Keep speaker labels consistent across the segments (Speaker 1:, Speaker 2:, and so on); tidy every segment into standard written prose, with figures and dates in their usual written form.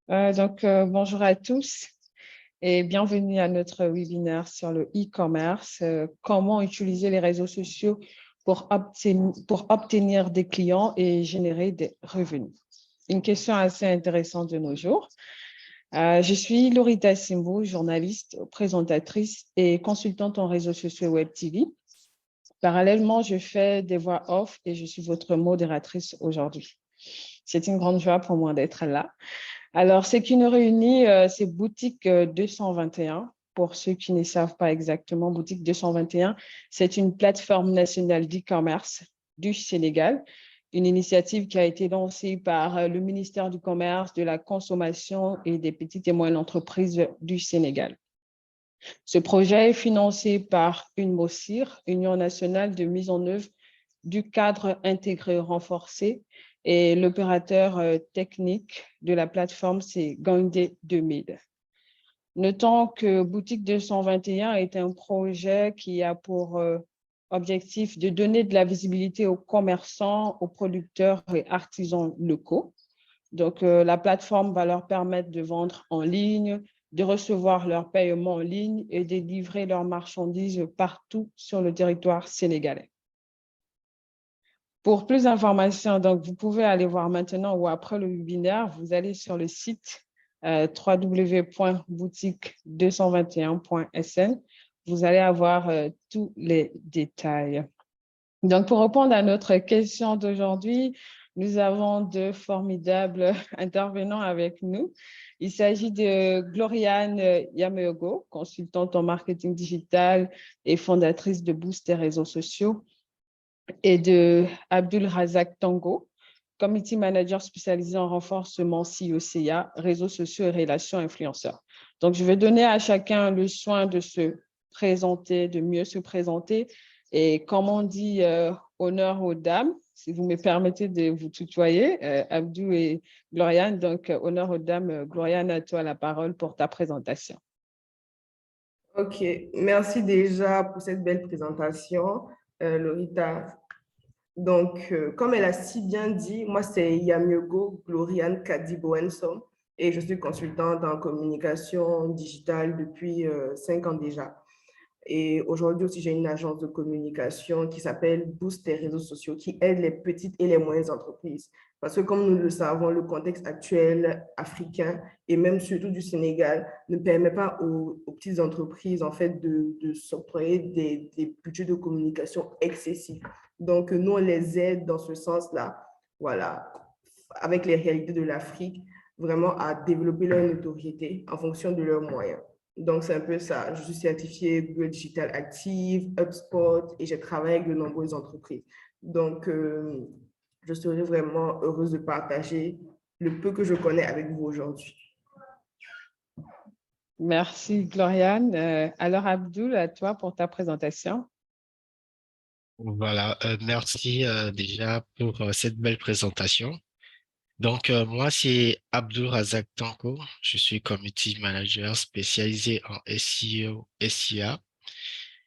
Speaker 1: Bonjour à tous et bienvenue à notre webinaire sur le e-commerce, comment utiliser les réseaux sociaux pour obtenir des clients et générer des revenus. Une question assez intéressante de nos jours. Je suis Lorita Simbo, journaliste, présentatrice et consultante en réseaux sociaux Web TV. Parallèlement, je fais des voix off et je suis votre modératrice aujourd'hui. C'est une grande joie pour moi d'être là. Alors, ce qui nous réunit, c'est Boutique 221. Pour ceux qui ne savent pas exactement, Boutique 221, c'est une plateforme nationale d'e-commerce du Sénégal, une initiative qui a été lancée par le ministère du Commerce, de la Consommation et des petites et moyennes entreprises du Sénégal. Ce projet est financé par UNMOSIR, Union nationale de mise en œuvre du cadre intégré renforcé, et l'opérateur technique de la plateforme, c'est Gandé 2000. Notons que Boutique 221 est un projet qui a pour objectif de donner de la visibilité aux commerçants, aux producteurs et artisans locaux. Donc, la plateforme va leur permettre de vendre en ligne, de recevoir leurs paiements en ligne et de livrer leurs marchandises partout sur le territoire sénégalais. Pour plus d'informations, donc, vous pouvez aller voir maintenant ou après le webinaire, vous allez sur le site www.boutique221.sn. Vous allez avoir tous les détails. Donc, pour répondre à notre question d'aujourd'hui, nous avons deux formidables intervenants avec nous. Il s'agit de Gloriane Yameogo, consultante en marketing digital et fondatrice de Boost des réseaux sociaux, et de Abdul Razak Tango, community manager spécialisé en renforcement COCA, réseaux sociaux et relations influenceurs. Donc, je vais donner à chacun le soin de se présenter, de mieux se présenter. Et comme on dit, honneur aux dames, si vous me permettez de vous tutoyer, Abdou et Gloriane. Donc, honneur aux dames. Gloriane, à toi la parole pour ta présentation.
Speaker 2: Ok, merci déjà pour cette belle présentation, Lorita. Donc, comme elle a si bien dit, moi, c'est Yamiogo Gloriane Kadiboensom et je suis consultante en communication digitale depuis 5 ans déjà. Et aujourd'hui aussi, j'ai une agence de communication qui s'appelle Boost des réseaux sociaux, qui aide les petites et les moyennes entreprises. Parce que comme nous le savons, le contexte actuel africain et même surtout du Sénégal ne permet pas aux petites entreprises en fait de s'octroyer des budgets de communication excessifs. Donc, nous, on les aide dans ce sens-là, voilà, avec les réalités de l'Afrique, vraiment à développer leur notoriété en fonction de leurs moyens. Donc, c'est un peu ça. Je suis certifiée Google Digital Active, HubSpot et j'ai travaillé avec de nombreuses entreprises. Donc, je serais vraiment heureuse de partager le peu que je connais avec vous aujourd'hui.
Speaker 1: Merci, Gloriane. Alors, Abdoul, à toi pour ta présentation.
Speaker 3: Voilà, merci déjà pour cette belle présentation. Donc, moi, c'est Abdul Razak Tanko. Je suis community manager spécialisé en SEO, SIA,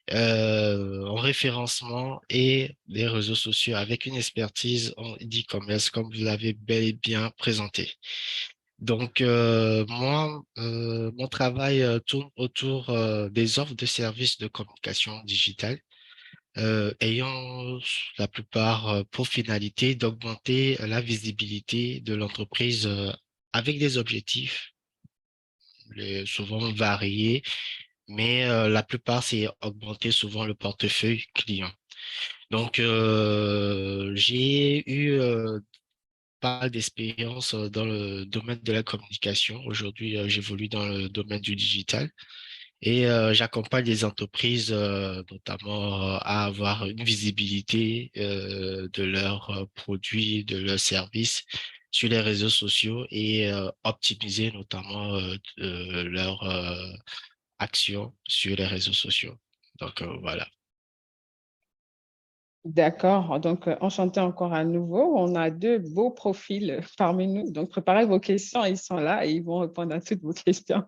Speaker 3: en référencement et les réseaux sociaux avec une expertise en e-commerce, comme vous l'avez bel et bien présenté. Donc, moi, mon travail tourne autour des offres de services de communication digitale ayant la plupart pour finalité d'augmenter la visibilité de l'entreprise avec des objectifs souvent variés, mais la plupart, c'est augmenter souvent le portefeuille client. Donc, j'ai eu pas mal d'expérience dans le domaine de la communication. Aujourd'hui, j'évolue dans le domaine du digital. Et j'accompagne les entreprises notamment à avoir une visibilité de leurs produits, de leurs services sur les réseaux sociaux et optimiser notamment leurs actions sur les réseaux sociaux. Donc voilà.
Speaker 1: D'accord. Donc, enchanté encore à nouveau. On a deux beaux profils parmi nous. Donc, préparez vos questions. Ils sont là et ils vont répondre à toutes vos questions.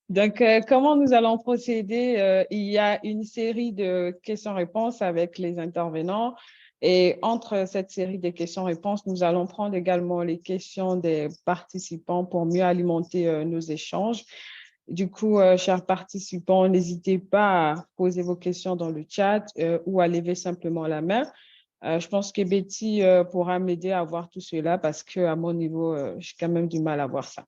Speaker 1: Donc, comment nous allons procéder? Il y a une série de questions-réponses avec les intervenants. Et entre cette série de questions-réponses, nous allons prendre également les questions des participants pour mieux alimenter nos échanges. Du coup, chers participants, n'hésitez pas à poser vos questions dans le chat ou à lever simplement la main. Je pense que Betty pourra m'aider à voir tout cela parce qu'à mon niveau, j'ai quand même du mal à voir ça.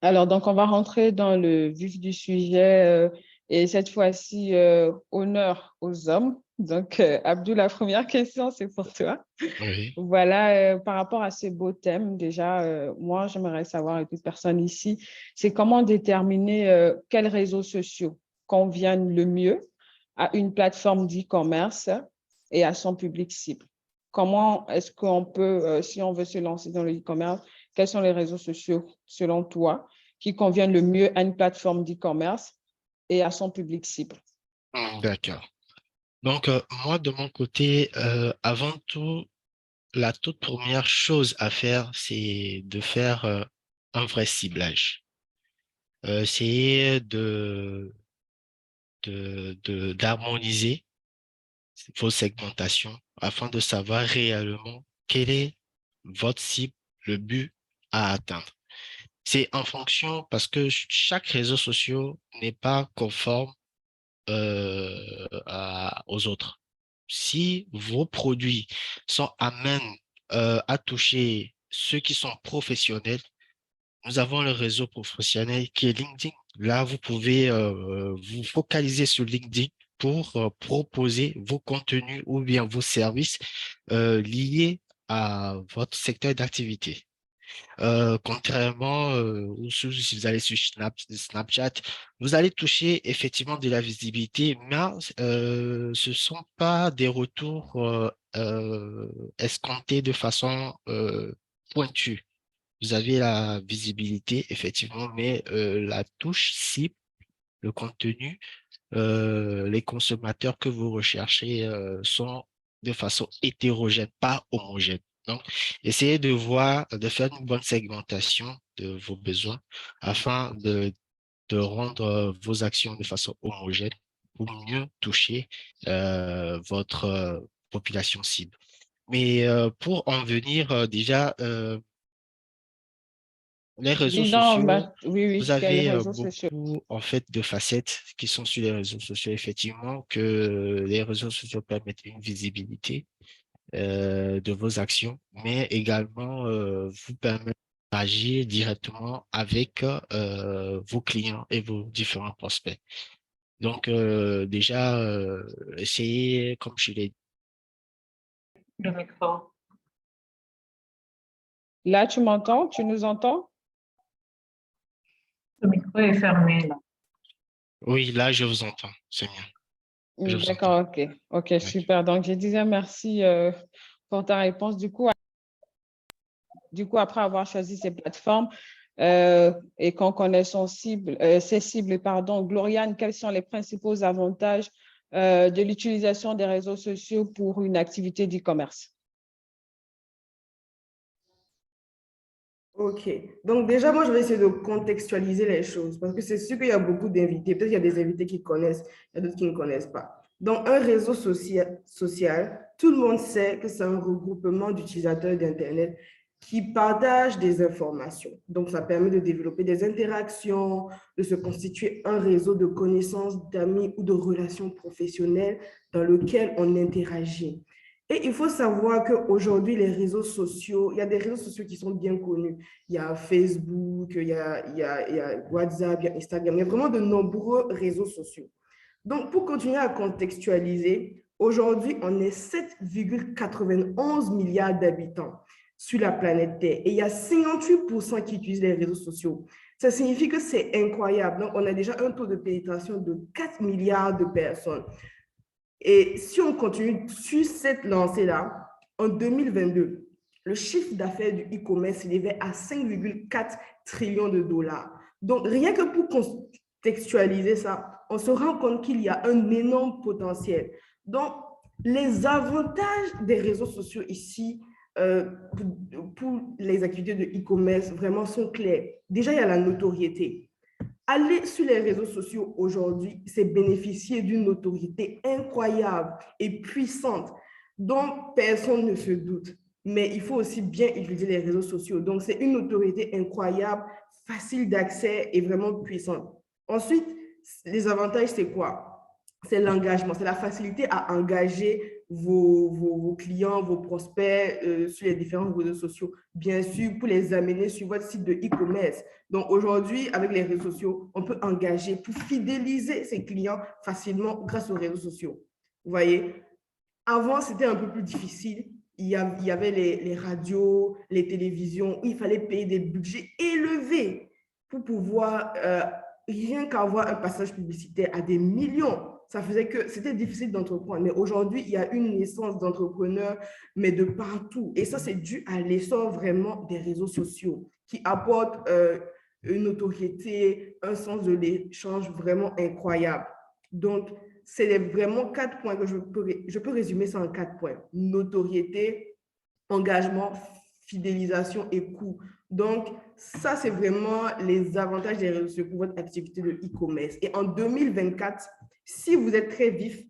Speaker 1: Alors, donc, on va rentrer dans le vif du sujet et cette fois-ci, honneur aux hommes. Donc, Abdou, la première question, c'est pour toi.
Speaker 3: Oui.
Speaker 1: Voilà, par rapport à ce beau thème, déjà, moi, j'aimerais savoir, et toute personne ici, c'est comment déterminer quels réseaux sociaux conviennent le mieux à une plateforme d'e-commerce et à son public cible. Comment est-ce qu'on peut, si on veut se lancer dans le e-commerce, quels sont les réseaux sociaux, selon toi, qui conviennent le mieux à une plateforme d'e-commerce et à son public cible?
Speaker 3: D'accord. Donc, moi, de mon côté, avant tout, la toute première chose à faire, c'est de faire un vrai ciblage. C'est d'harmoniser vos segmentations afin de savoir réellement quel est votre cible, le but à atteindre. C'est en fonction parce que chaque réseau social n'est pas conforme aux autres. Si vos produits sont amènes à toucher ceux qui sont professionnels, nous avons le réseau professionnel qui est LinkedIn. Là, vous pouvez vous focaliser sur LinkedIn pour proposer vos contenus ou bien vos services liés à votre secteur d'activité. Contrairement si vous allez sur Snapchat, vous allez toucher effectivement de la visibilité, mais ce ne sont pas des retours escomptés de façon pointue. Vous avez la visibilité, effectivement, mais la touche cible, le contenu, les consommateurs que vous recherchez sont de façon hétérogène, pas homogène. Donc, essayez de voir, de faire une bonne segmentation de vos besoins afin de rendre vos actions de façon homogène pour mieux toucher votre population cible. Mais pour en venir déjà, les réseaux
Speaker 1: Disons,
Speaker 3: sociaux,
Speaker 1: oui,
Speaker 3: vous
Speaker 1: oui, quels
Speaker 3: avez
Speaker 1: réseaux sociaux?
Speaker 3: beaucoup en fait de facettes qui sont sur les réseaux sociaux, effectivement, que les réseaux sociaux permettent une visibilité de vos actions, mais également vous permettent d'agir directement avec vos clients et vos différents prospects. Donc déjà, essayez, comme je l'ai dit.
Speaker 4: Le micro.
Speaker 1: Là, tu m'entends? Tu nous entends?
Speaker 4: Le micro est fermé là.
Speaker 3: Oui, là, je vous entends, c'est bien. Je vous entends.
Speaker 1: D'accord, ok. Ok,
Speaker 3: Oui.
Speaker 1: super. Donc, je disais merci pour ta réponse. Du coup, après avoir choisi ces plateformes et qu'on connaît ses cibles, pardon, Gloriane, quels sont les principaux avantages de l'utilisation des réseaux sociaux pour une activité d'e-commerce?
Speaker 2: Ok, donc déjà, moi, je vais essayer de contextualiser les choses parce que c'est sûr qu'il y a beaucoup d'invités. Peut-être qu'il y a des invités qui connaissent, il y a d'autres qui ne connaissent pas. Dans un réseau social, tout le monde sait que c'est un regroupement d'utilisateurs d'Internet qui partagent des informations. Donc, ça permet de développer des interactions, de se constituer un réseau de connaissances, d'amis ou de relations professionnelles dans lequel on interagit. Et il faut savoir qu'aujourd'hui, les réseaux sociaux, il y a des réseaux sociaux qui sont bien connus. Il y a Facebook, il y a WhatsApp, il y a Instagram. Il y a vraiment de nombreux réseaux sociaux. Donc, pour continuer à contextualiser, aujourd'hui, on est 7,91 milliards d'habitants sur la planète Terre. Et il y a 58% qui utilisent les réseaux sociaux. Ça signifie que c'est incroyable. Donc, on a déjà un taux de pénétration de 4 milliards de personnes. Et si on continue sur cette lancée-là, en 2022, le chiffre d'affaires du e-commerce s'élevait à 5,4 trillions de dollars. Donc, rien que pour contextualiser ça, on se rend compte qu'il y a un énorme potentiel. Donc, les avantages des réseaux sociaux ici pour les activités de e-commerce vraiment sont clairs. Déjà, il y a la notoriété. Aller sur les réseaux sociaux aujourd'hui, c'est bénéficier d'une notoriété incroyable et puissante. dont personne ne se doute. Mais il faut aussi bien utiliser les réseaux sociaux. Donc, c'est une autorité incroyable, facile d'accès et vraiment puissante. Ensuite, les avantages, c'est quoi? C'est l'engagement, c'est la facilité à engager vos clients, vos prospects sur les différents réseaux sociaux. Bien sûr, pour les amener sur votre site de e-commerce. Donc, aujourd'hui, avec les réseaux sociaux, on peut engager pour fidéliser ses clients facilement grâce aux réseaux sociaux. Vous voyez? Avant, c'était un peu plus difficile. Il y avait les radios, les télévisions, où il fallait payer des budgets élevés pour pouvoir, rien qu'avoir un passage publicitaire à des millions. Ça faisait que c'était difficile d'entreprendre. Mais aujourd'hui, il y a une naissance d'entrepreneurs, mais de partout. Et ça, c'est dû à l'essor vraiment des réseaux sociaux qui apportent une notoriété, un sens de l'échange vraiment incroyable. Donc, c'est vraiment 4 points que je peux résumer ça en 4 points. Notoriété, engagement, fidélisation et coût. Donc, ça, c'est vraiment les avantages des réseaux sociaux pour votre activité de e-commerce. Et en 2024, si vous êtes très vif,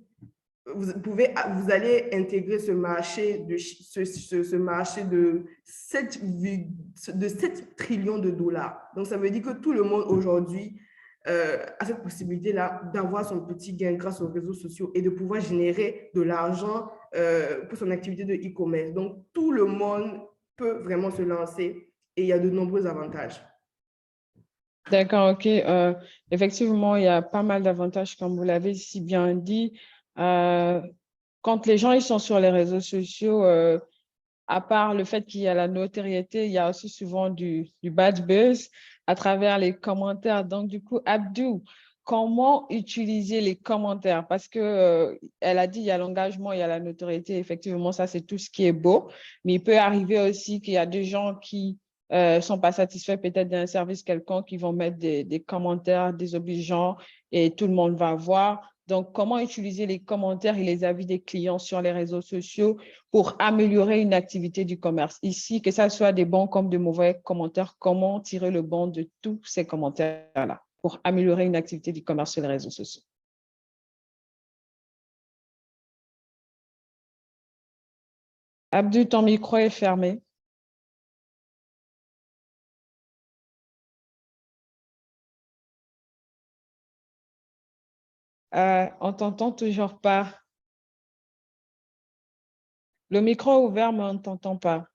Speaker 2: vous allez intégrer ce marché ce marché de 7 trillions de dollars. Donc, ça veut dire que tout le monde aujourd'hui a cette possibilité-là d'avoir son petit gain grâce aux réseaux sociaux et de pouvoir générer de l'argent pour son activité de e-commerce. Donc, tout le monde peut vraiment se lancer et il y a de nombreux avantages.
Speaker 1: D'accord, ok. Effectivement, il y a pas mal d'avantages, comme vous l'avez si bien dit. Quand les gens ils sont sur les réseaux sociaux, à part le fait qu'il y a la notoriété, il y a aussi souvent du bad buzz à travers les commentaires. Donc, du coup, Abdou, comment utiliser les commentaires? Parce que elle a dit, il y a l'engagement, il y a la notoriété. Effectivement, ça, c'est tout ce qui est beau. Mais il peut arriver aussi qu'il y a des gens qui sont pas satisfaits peut-être d'un service quelconque, qui vont mettre des commentaires désobligeants et tout le monde va voir. Donc, comment utiliser les commentaires et les avis des clients sur les réseaux sociaux pour améliorer une activité du commerce? Ici, que ce soit des bons comme de mauvais commentaires, comment tirer le bon de tous ces commentaires-là pour améliorer une activité du commerce sur les réseaux sociaux? Abdou, ton micro est fermé. On t'entend toujours pas. Le micro est ouvert, mais on ne t'entend pas.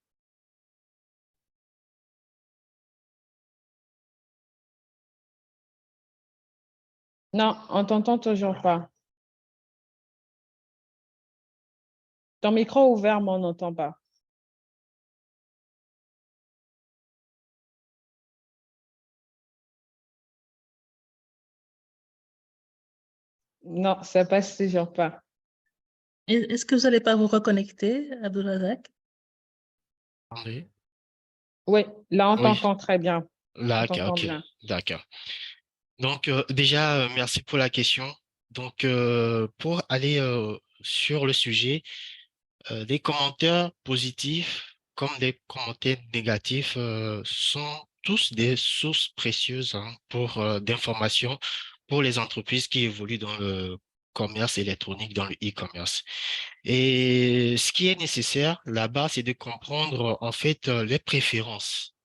Speaker 1: Non, on t'entend toujours pas. Ton micro est ouvert, mais on n'entend pas. Non, ça passe toujours pas.
Speaker 5: Est-ce que vous n'allez pas vous reconnecter, Abdulrazak?
Speaker 3: Attendez.
Speaker 1: Oui, là, on
Speaker 3: Oui,
Speaker 1: t'entend très bien. On
Speaker 3: d'accord,
Speaker 1: t'entend
Speaker 3: ok,
Speaker 1: bien.
Speaker 3: d'accord. Donc, déjà, merci pour la question. Donc, pour aller sur le sujet, des commentaires positifs comme des commentaires négatifs sont tous des sources précieuses hein, d'informations pour les entreprises qui évoluent dans le commerce électronique, dans le e-commerce. Et ce qui est nécessaire là-bas, c'est de comprendre en fait les préférences.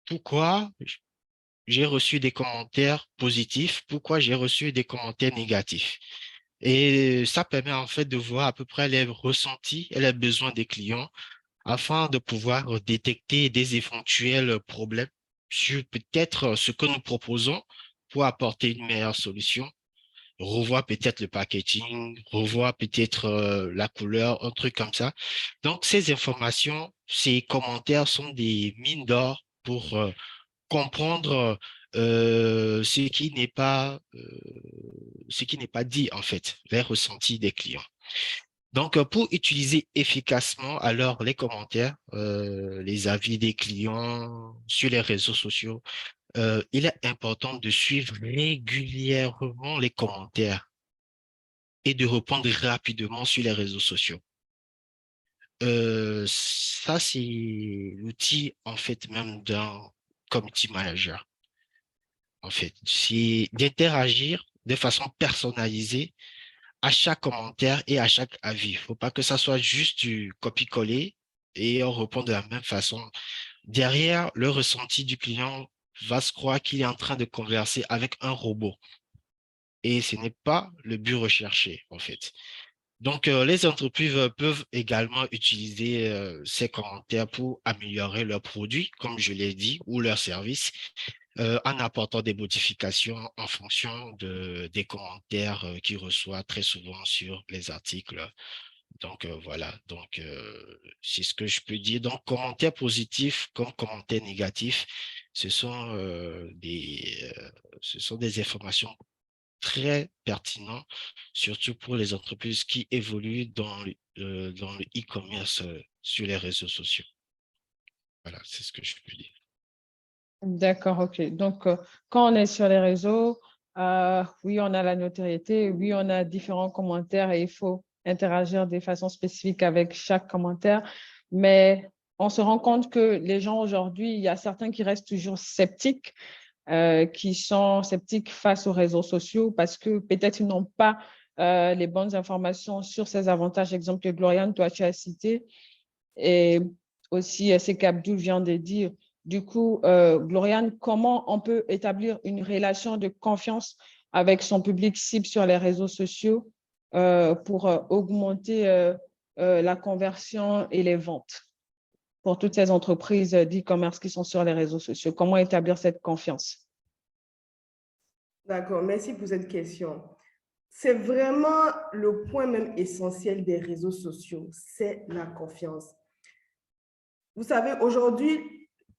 Speaker 3: Pourquoi j'ai reçu des commentaires positifs, pourquoi j'ai reçu des commentaires négatifs. Et ça permet en fait de voir à peu près les ressentis et les besoins des clients afin de pouvoir détecter des éventuels problèmes sur peut-être ce que nous proposons pour apporter une meilleure solution. Revoir peut-être le packaging, revoir peut-être la couleur, un truc comme ça. Donc, ces informations, ces commentaires sont des mines d'or pour comprendre ce qui n'est pas dit en fait, les ressentis des clients. Donc, pour utiliser efficacement alors les commentaires, les avis des clients sur les réseaux sociaux, il est important de suivre régulièrement les commentaires et de répondre rapidement sur les réseaux sociaux. Ça, c'est l'outil en fait même d'un community manager. En fait, c'est d'interagir de façon personnalisée à chaque commentaire et à chaque avis. Il ne faut pas que ça soit juste du copier-coller et on répond de la même façon. Derrière, le ressenti du client va se croire qu'il est en train de converser avec un robot. Et ce n'est pas le but recherché, en fait. Donc, les entreprises peuvent également utiliser ces commentaires pour améliorer leurs produits, comme je l'ai dit, ou leurs services, en apportant des modifications en fonction des commentaires qu'ils reçoivent très souvent sur les articles. Donc, voilà. Donc, c'est ce que je peux dire. Donc, commentaires positifs comme commentaires négatifs, ce sont, ce sont des informations très pertinent, surtout pour les entreprises qui évoluent dans le e-commerce sur les réseaux sociaux. Voilà, c'est ce que je peux dire.
Speaker 1: D'accord, OK. Donc, quand on est sur les réseaux, oui, on a la notoriété, oui, on a différents commentaires et il faut interagir de façon spécifique avec chaque commentaire. Mais on se rend compte que les gens aujourd'hui, il y a certains qui restent toujours sceptiques, qui sont sceptiques face aux réseaux sociaux parce que peut-être ils n'ont pas les bonnes informations sur ces avantages. Exemple que Gloriane, toi, tu as cité. Et aussi, c'est qu'Abdou vient de dire. Du coup, Gloriane, comment on peut établir une relation de confiance avec son public cible sur les réseaux sociaux pour augmenter la conversion et les ventes pour toutes ces entreprises d'e-commerce qui sont sur les réseaux sociaux? Comment établir cette confiance?
Speaker 2: D'accord, merci pour cette question. C'est vraiment le point même essentiel des réseaux sociaux, c'est la confiance. Vous savez, aujourd'hui,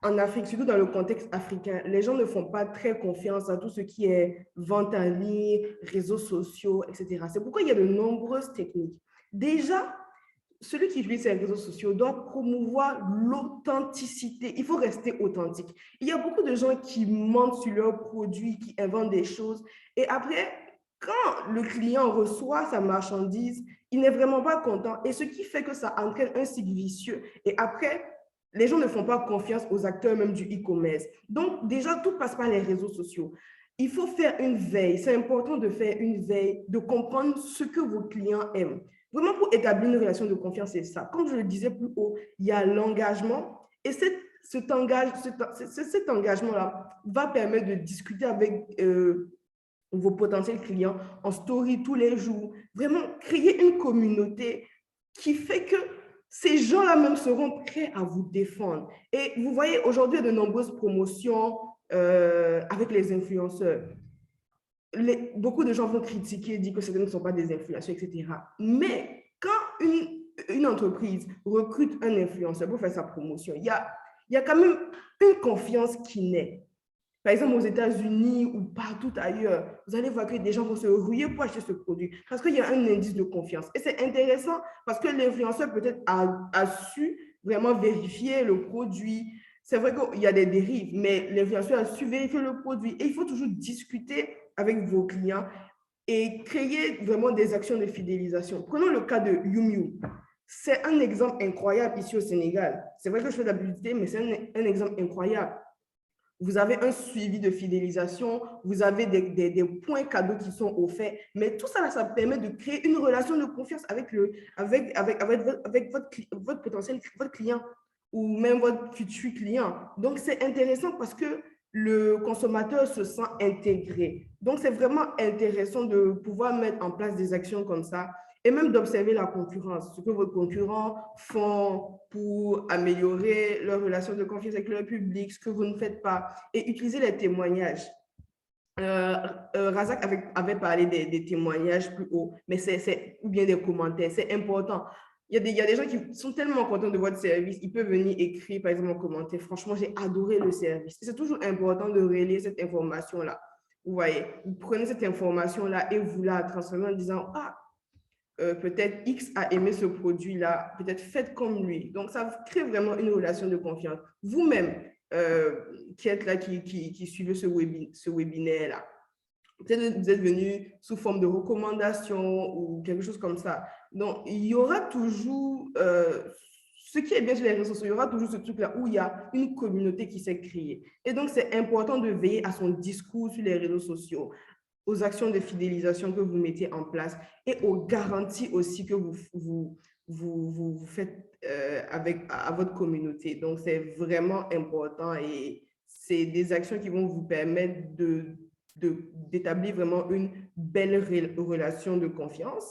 Speaker 2: en Afrique, surtout dans le contexte africain, les gens ne font pas très confiance à tout ce qui est vente en ligne, réseaux sociaux, etc. C'est pourquoi il y a de nombreuses techniques. Déjà, celui qui utilise ces réseaux sociaux doit promouvoir l'authenticité. Il faut rester authentique. Il y a beaucoup de gens qui mentent sur leurs produits, qui inventent des choses. Et après, quand le client reçoit sa marchandise, il n'est vraiment pas content. Et ce qui fait que ça entraîne un cycle vicieux. Et après, les gens ne font pas confiance aux acteurs même du e-commerce. Donc, déjà, tout passe par les réseaux sociaux. Il faut faire une veille. C'est important de faire une veille, de comprendre ce que vos clients aiment. Vraiment, pour établir une relation de confiance, c'est ça. Comme je le disais plus haut, il y a l'engagement. Et cet engagement-là va permettre de discuter avec vos potentiels clients en story tous les jours. Vraiment, créer une communauté qui fait que ces gens-là même seront prêts à vous défendre. Et vous voyez, aujourd'hui, il y a de nombreuses promotions avec les influenceurs. Beaucoup de gens vont critiquer, dire que certains ne sont pas des influenceurs, etc. Mais quand une entreprise recrute un influenceur pour faire sa promotion, il y a quand même une confiance qui naît. Par exemple, aux États-Unis ou partout ailleurs, vous allez voir que des gens vont se ruer pour acheter ce produit parce qu'il y a un indice de confiance. Et c'est intéressant parce que l'influenceur peut-être a su vraiment vérifier le produit. C'est vrai qu'il y a des dérives, mais l'influenceur a su vérifier le produit. Et il faut toujours discuter avec vos clients et créer vraiment des actions de fidélisation. Prenons le cas de Yumiu. C'est un exemple incroyable ici au Sénégal. C'est vrai que je fais de la publicité, mais c'est un exemple incroyable. Vous avez un suivi de fidélisation, vous avez des points cadeaux qui sont offerts, mais tout ça, ça permet de créer une relation de confiance avec votre potentiel, votre client ou même votre futur client. Donc, c'est intéressant parce que le consommateur se sent intégré. Donc, c'est vraiment intéressant de pouvoir mettre en place des actions comme ça et même d'observer la concurrence, ce que vos concurrents font pour améliorer leur relation de confiance avec leur public, ce que vous ne faites pas, et utiliser les témoignages. Razak avait parlé des témoignages plus haut, mais ou bien des commentaires, c'est important. Il y a des gens qui sont tellement contents de votre service, ils peuvent venir écrire, par exemple, en commentaire, franchement, j'ai adoré le service. C'est toujours important de relayer cette information-là. Vous voyez, vous prenez cette information-là et vous la transformez en disant, ah, peut-être X a aimé ce produit-là, peut-être faites comme lui. Donc, ça crée vraiment une relation de confiance. Vous-même, qui êtes là, qui suivez ce webinaire-là, peut-être vous êtes venu sous forme de recommandation ou quelque chose comme ça. Donc, il y aura toujours, ce qui est bien sur les réseaux sociaux, il y aura toujours ce truc-là où il y a une communauté qui s'est créée. Et donc, c'est important de veiller à son discours sur les réseaux sociaux. aux actions de fidélisation que vous mettez en place et aux garanties aussi que vous faites à votre communauté. Donc, c'est vraiment important et c'est des actions qui vont vous permettre d'établir vraiment une belle relation de confiance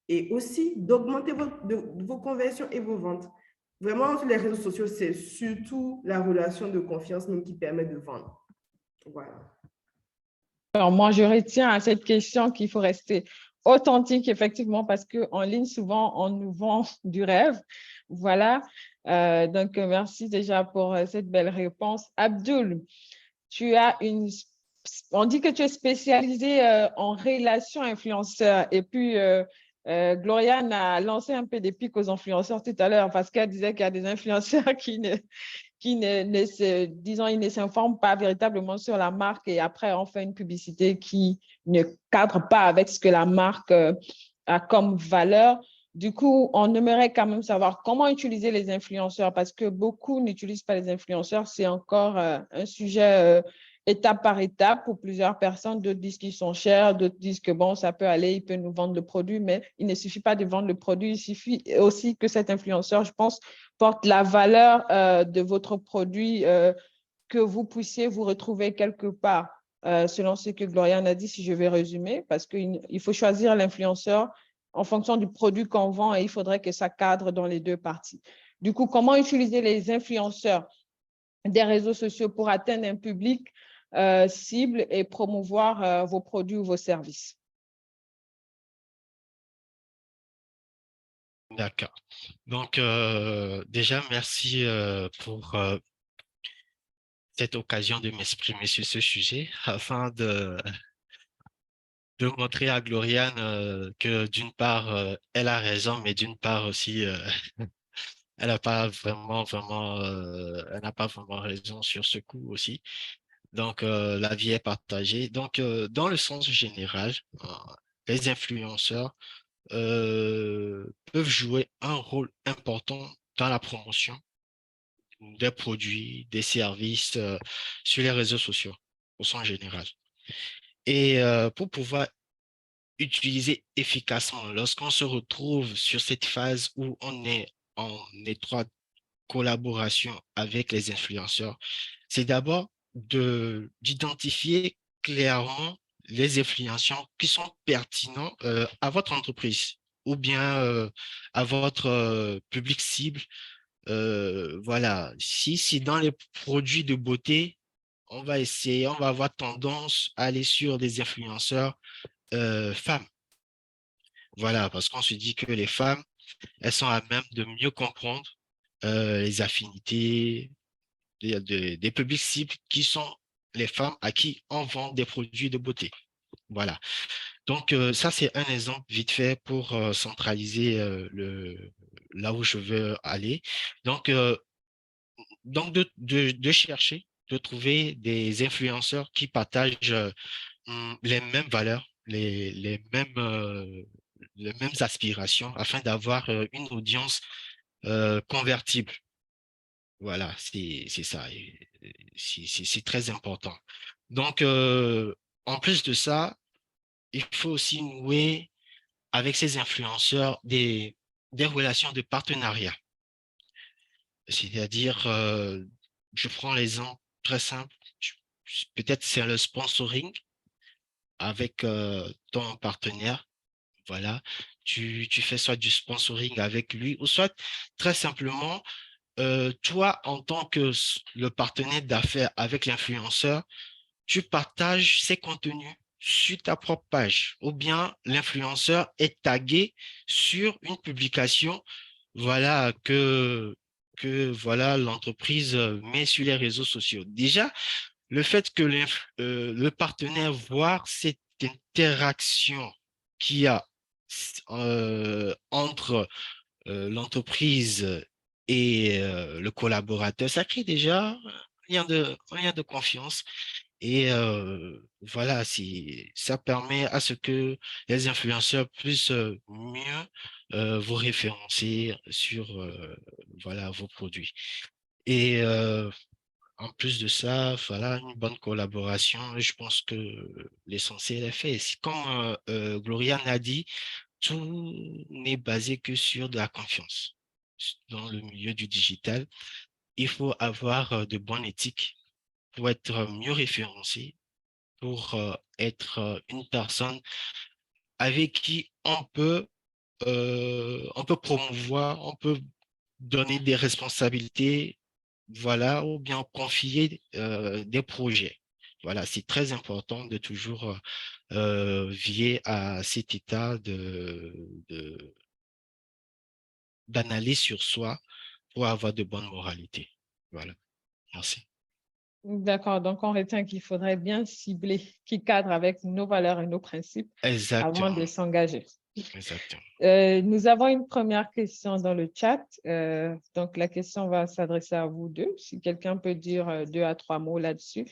Speaker 2: et aussi d'augmenter vos conversions et vos ventes. Vraiment, sur les réseaux sociaux, c'est surtout la relation de confiance même qui permet de vendre. Voilà.
Speaker 1: Alors, moi, je retiens à cette question qu'il faut rester authentique, effectivement, parce qu'en ligne, souvent, on nous vend du rêve. Voilà. Donc, merci déjà pour cette belle réponse. Abdul, on dit que tu es spécialisé en relations influenceurs et puis Gloriane a lancé un peu des pics aux influenceurs tout à l'heure parce qu'elle disait qu'il y a des influenceurs disons, ils ne s'informent pas véritablement sur la marque et après on fait une publicité qui ne cadre pas avec ce que la marque a comme valeur. Du coup, on aimerait quand même savoir comment utiliser les influenceurs parce que beaucoup n'utilisent pas les influenceurs. C'est encore un sujet étape par étape pour plusieurs personnes. D'autres disent qu'ils sont chers, d'autres disent que bon, ça peut aller, il peut nous vendre le produit, mais il ne suffit pas de vendre le produit, il suffit aussi que cet influenceur, je pense, porte la valeur de votre produit, que vous puissiez vous retrouver quelque part, selon ce que Gloriane a dit, si je vais résumer, parce qu'il faut choisir l'influenceur en fonction du produit qu'on vend et il faudrait que ça cadre dans les deux parties. Du coup, comment utiliser les influenceurs des réseaux sociaux pour atteindre un public cible et promouvoir vos produits ou vos services?
Speaker 3: D'accord. Donc, déjà, merci pour cette occasion de m'exprimer sur ce sujet afin de montrer à Gloriane que d'une part, elle a raison, mais d'une part aussi, elle n'a pas elle n'a pas vraiment raison sur ce coup aussi. Donc, la vie est partagée. Donc, dans le sens général, les influenceurs peuvent jouer un rôle important dans la promotion des produits, des services sur les réseaux sociaux au sens général. Et pour pouvoir utiliser efficacement, lorsqu'on se retrouve sur cette phase où on est en étroite collaboration avec les influenceurs, c'est d'abord d'identifier clairement les influenceurs qui sont pertinents à votre entreprise ou bien à votre public cible. Voilà, si dans les produits de beauté, on va avoir tendance à aller sur des influenceurs femmes. Voilà, parce qu'on se dit que les femmes, elles sont à même de mieux comprendre les affinités des publics cibles qui sont les femmes à qui on vend des produits de beauté. Voilà. Donc, ça, c'est un exemple vite fait pour centraliser là où je veux aller. Donc, de chercher, de trouver des influenceurs qui partagent les mêmes valeurs, les mêmes aspirations afin d'avoir une audience convertible. Voilà, c'est ça. C'est très important. Donc, en plus de ça, il faut aussi nouer avec ces influenceurs des relations de partenariat. C'est-à-dire, je prends l'exemple très simple, peut-être c'est le sponsoring avec ton partenaire. Voilà, tu fais soit du sponsoring avec lui ou soit très simplement, toi, en tant que le partenaire d'affaires avec l'influenceur, tu partages ses contenus sur ta propre page ou bien l'influenceur est tagué sur une publication, voilà, que voilà, l'entreprise met sur les réseaux sociaux. Déjà, le fait que le partenaire voit cette interaction qu'il y a entre l'entreprise et le collaborateur, ça crée déjà un lien de confiance. Et voilà, ça permet à ce que les influenceurs puissent mieux vous référencer sur voilà, vos produits. Et En plus de ça, voilà, une bonne collaboration. Je pense que l'essentiel est fait. Comme Gloriane a dit, tout n'est basé que sur de la confiance. Dans le milieu du digital, il faut avoir de bonnes éthiques pour être mieux référencé, pour être une personne avec qui on peut promouvoir, on peut donner des responsabilités, voilà, ou bien confier des projets. Voilà, c'est très important de toujours veiller à cet état d'analyse sur soi pour avoir de bonnes moralités. Voilà, merci.
Speaker 1: D'accord, donc on retient qu'il faudrait bien cibler, qui cadre avec nos valeurs et nos principes avant de
Speaker 3: Exactement,
Speaker 1: s'engager.
Speaker 3: exactement.
Speaker 1: Nous avons une première question dans le chat. Donc, la question va s'adresser à vous deux. Si quelqu'un peut dire 2 à 3 mots là-dessus.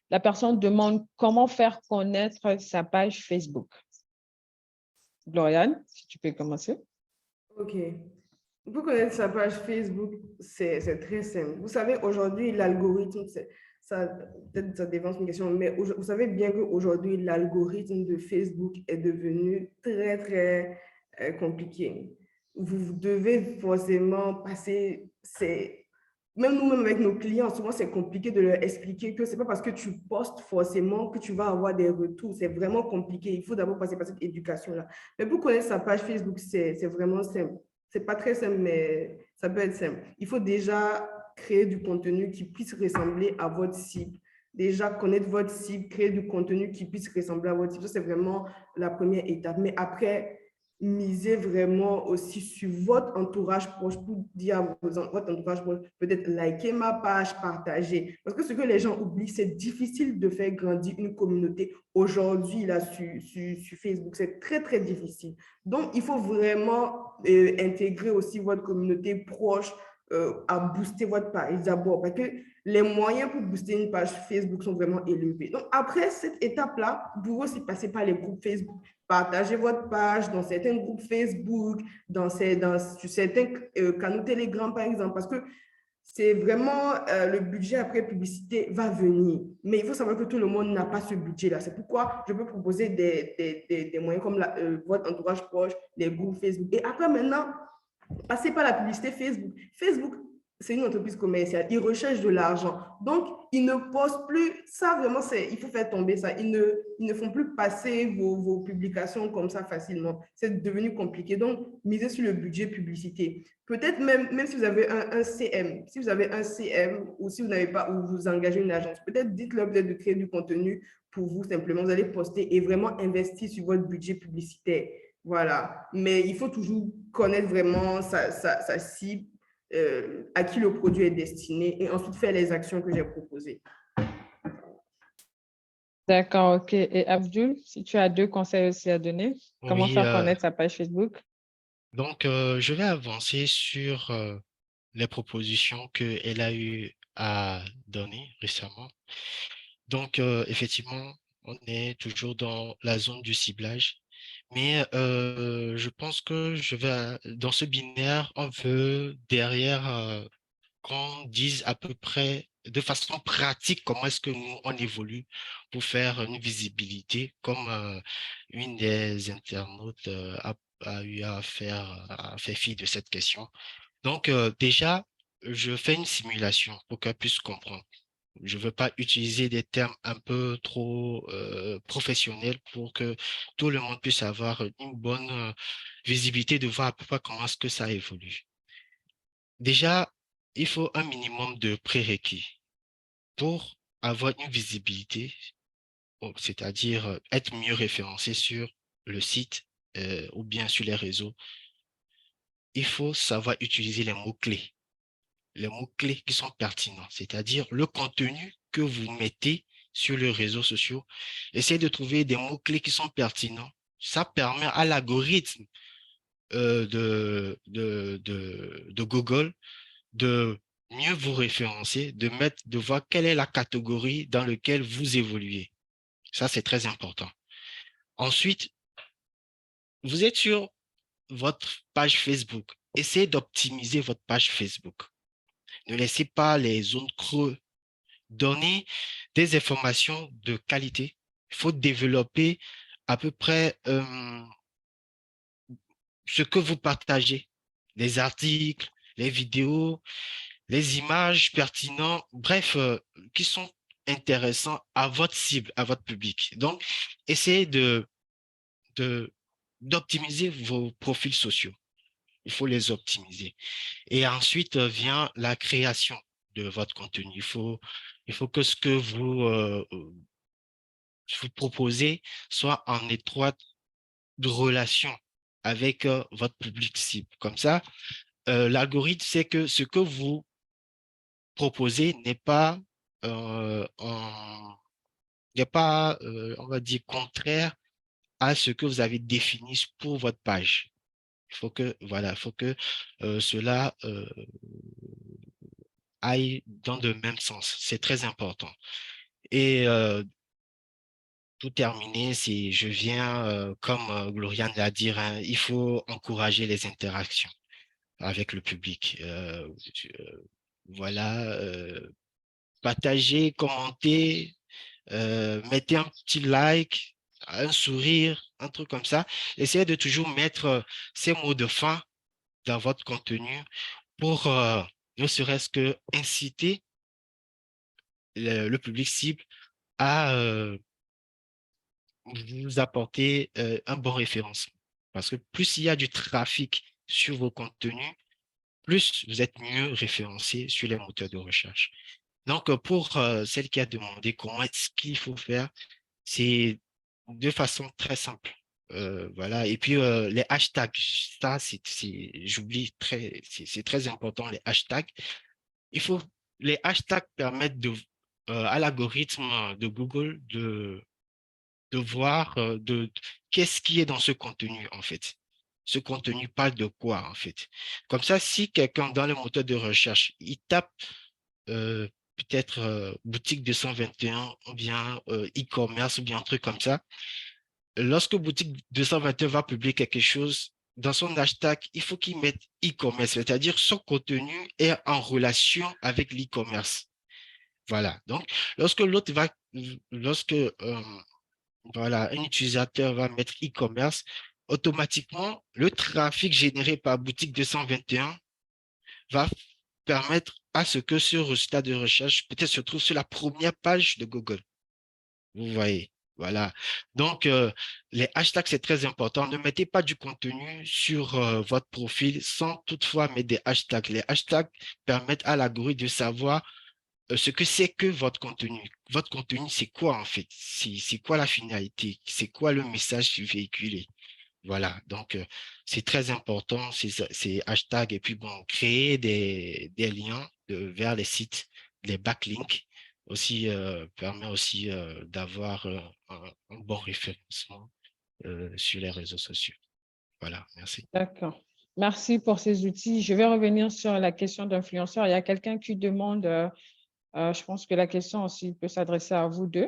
Speaker 1: La personne demande comment faire connaître sa page Facebook. Gloriane, si tu peux commencer.
Speaker 2: OK. Pour connaître sa page Facebook, c'est très simple. Vous savez, aujourd'hui, l'algorithme, ça, peut-être ça dévance une question, mais vous savez bien qu'aujourd'hui, l'algorithme de Facebook est devenu très, très compliqué. Vous devez forcément passer, même nous-mêmes avec nos clients, souvent c'est compliqué de leur expliquer que ce n'est pas parce que tu postes forcément que tu vas avoir des retours. C'est vraiment compliqué. Il faut d'abord passer par cette éducation-là. Mais pour connaître sa page Facebook, c'est vraiment simple. C'est pas très simple, mais ça peut être simple. Il faut déjà créer du contenu qui puisse ressembler à votre cible. Déjà connaître votre cible, créer du contenu qui puisse ressembler à votre cible. Ça, c'est vraiment la première étape. Mais après, misez vraiment aussi sur votre entourage proche pour dire à votre entourage proche, peut-être liker ma page, partager. Parce que ce que les gens oublient, c'est difficile de faire grandir une communauté aujourd'hui là sur Facebook. C'est très, très difficile. Donc, il faut vraiment intégrer aussi votre communauté proche à booster votre page d'abord. Parce que les moyens pour booster une page Facebook sont vraiment élevés. Donc, après cette étape-là, vous pouvez aussi passer par les groupes Facebook. Partagez votre page dans certains groupes Facebook, sur certains canaux Telegram, par exemple, parce que c'est vraiment le budget après publicité va venir. Mais il faut savoir que tout le monde n'a pas ce budget-là. C'est pourquoi je peux proposer des moyens comme votre entourage proche, les groupes Facebook. Et après, maintenant, passez par la publicité Facebook. Facebook, c'est une entreprise commerciale. Ils recherchent de l'argent. Donc, ils ne postent plus. Ça, vraiment, il faut faire tomber ça. Ils ne font plus passer vos publications comme ça facilement. C'est devenu compliqué. Donc, misez sur le budget publicité. Peut-être même si vous avez un CM, si vous avez un CM ou si vous n'avez pas, ou vous engagez une agence, peut-être dites-leur peut-être de créer du contenu pour vous simplement. Vous allez poster et vraiment investir sur votre budget publicitaire. Voilà. Mais il faut toujours connaître vraiment sa cible, à qui le produit est destiné et ensuite faire les actions que j'ai proposées.
Speaker 1: D'accord, OK. Et Abdul, si tu as 2 conseils aussi à donner, comment
Speaker 3: Oui,
Speaker 1: faire connaître sa page Facebook?
Speaker 3: donc je vais avancer sur les propositions qu'elle a eu à donner récemment. Donc, effectivement, on est toujours dans la zone du ciblage. Mais je pense que dans ce binaire, on veut derrière qu'on dise à peu près de façon pratique comment est-ce que nous, on évolue pour faire une visibilité comme une des internautes a eu à faire fi de cette question. Donc, déjà, je fais une simulation pour qu'elle puisse comprendre. Je ne veux pas utiliser des termes un peu trop professionnels pour que tout le monde puisse avoir une bonne visibilité de voir à peu près comment est-ce que ça évolue. Déjà, il faut un minimum de prérequis pour avoir une visibilité, c'est-à-dire être mieux référencé sur le site ou bien sur les réseaux. Il faut savoir utiliser les mots-clés qui sont pertinents, c'est-à-dire le contenu que vous mettez sur les réseaux sociaux. Essayez de trouver des mots-clés qui sont pertinents. Ça permet à l'algorithme de Google de mieux vous référencer, de voir quelle est la catégorie dans laquelle vous évoluez. Ça, c'est très important. Ensuite, vous êtes sur votre page Facebook. Essayez d'optimiser votre page Facebook. Ne laissez pas les zones creux donner des informations de qualité. Il faut développer à peu près ce que vous partagez, les articles, les vidéos, les images pertinentes, bref, qui sont intéressants à votre cible, à votre public. Donc, essayez d'optimiser vos profils sociaux. Il faut les optimiser. Et ensuite vient la création de votre contenu. Il faut que ce que vous proposez soit en étroite relation avec votre public cible. Comme ça, l'algorithme sait que ce que vous proposez n'est pas, on va dire, contraire à ce que vous avez défini pour votre page. Il faut que, voilà, il faut que cela aille dans le même sens. C'est très important. Et tout terminer, je viens, comme Gloriane l'a dit, hein, il faut encourager les interactions avec le public. Voilà, partagez, commentez, mettez un petit like, un sourire, un truc comme ça. Essayez de toujours mettre ces mots de fin dans votre contenu pour ne serait-ce que inciter le public cible à vous apporter un bon référencement. Parce que plus il y a du trafic sur vos contenus, plus vous êtes mieux référencé sur les moteurs de recherche. Donc, pour celle qui a demandé comment est-ce qu'il faut faire, c'est de façon très simple. Voilà. Et puis, les hashtags, ça, j'oublie, c'est très important, les hashtags. Les hashtags permettent à l'algorithme de Google de voir qu'est-ce qui est dans ce contenu, en fait. Ce contenu parle de quoi, en fait. Comme ça, si quelqu'un dans le moteur de recherche, il tape peut-être boutique 221 ou bien e-commerce ou bien un truc comme ça, lorsque boutique 221 va publier quelque chose, dans son hashtag, il faut qu'il mette e-commerce, c'est-à-dire son contenu est en relation avec l'e-commerce. Voilà. Donc, lorsque voilà, un utilisateur va mettre e-commerce, automatiquement, le trafic généré par boutique 221 va permettre à ce que ce résultat de recherche peut-être se trouve sur la première page de Google. Vous voyez, voilà. Donc, les hashtags, c'est très important. Ne mettez pas du contenu sur votre profil sans toutefois mettre des hashtags. Les hashtags permettent à l'algorithme de savoir ce que c'est que votre contenu. Votre contenu, c'est quoi en fait? C'est quoi la finalité? C'est quoi le message véhiculé? Voilà, donc c'est très important, ces hashtags. Et puis bon, créer des liens vers les sites, les backlinks aussi permet aussi d'avoir un bon référencement sur les réseaux sociaux. Voilà, merci.
Speaker 1: D'accord. Merci pour ces outils. Je vais revenir sur la question d'influenceur. Il y a quelqu'un qui demande, je pense que la question aussi peut s'adresser à vous deux.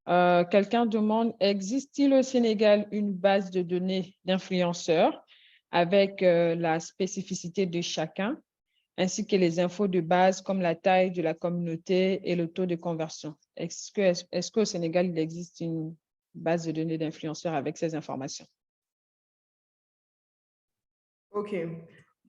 Speaker 1: Quelqu'un demande, existe-t-il au Sénégal une base de données d'influenceurs avec la spécificité de chacun, ainsi que les infos de base comme la taille de la communauté et le taux de conversion? Est-ce qu'au Sénégal, il existe une base de données d'influenceurs avec ces informations?
Speaker 2: OK.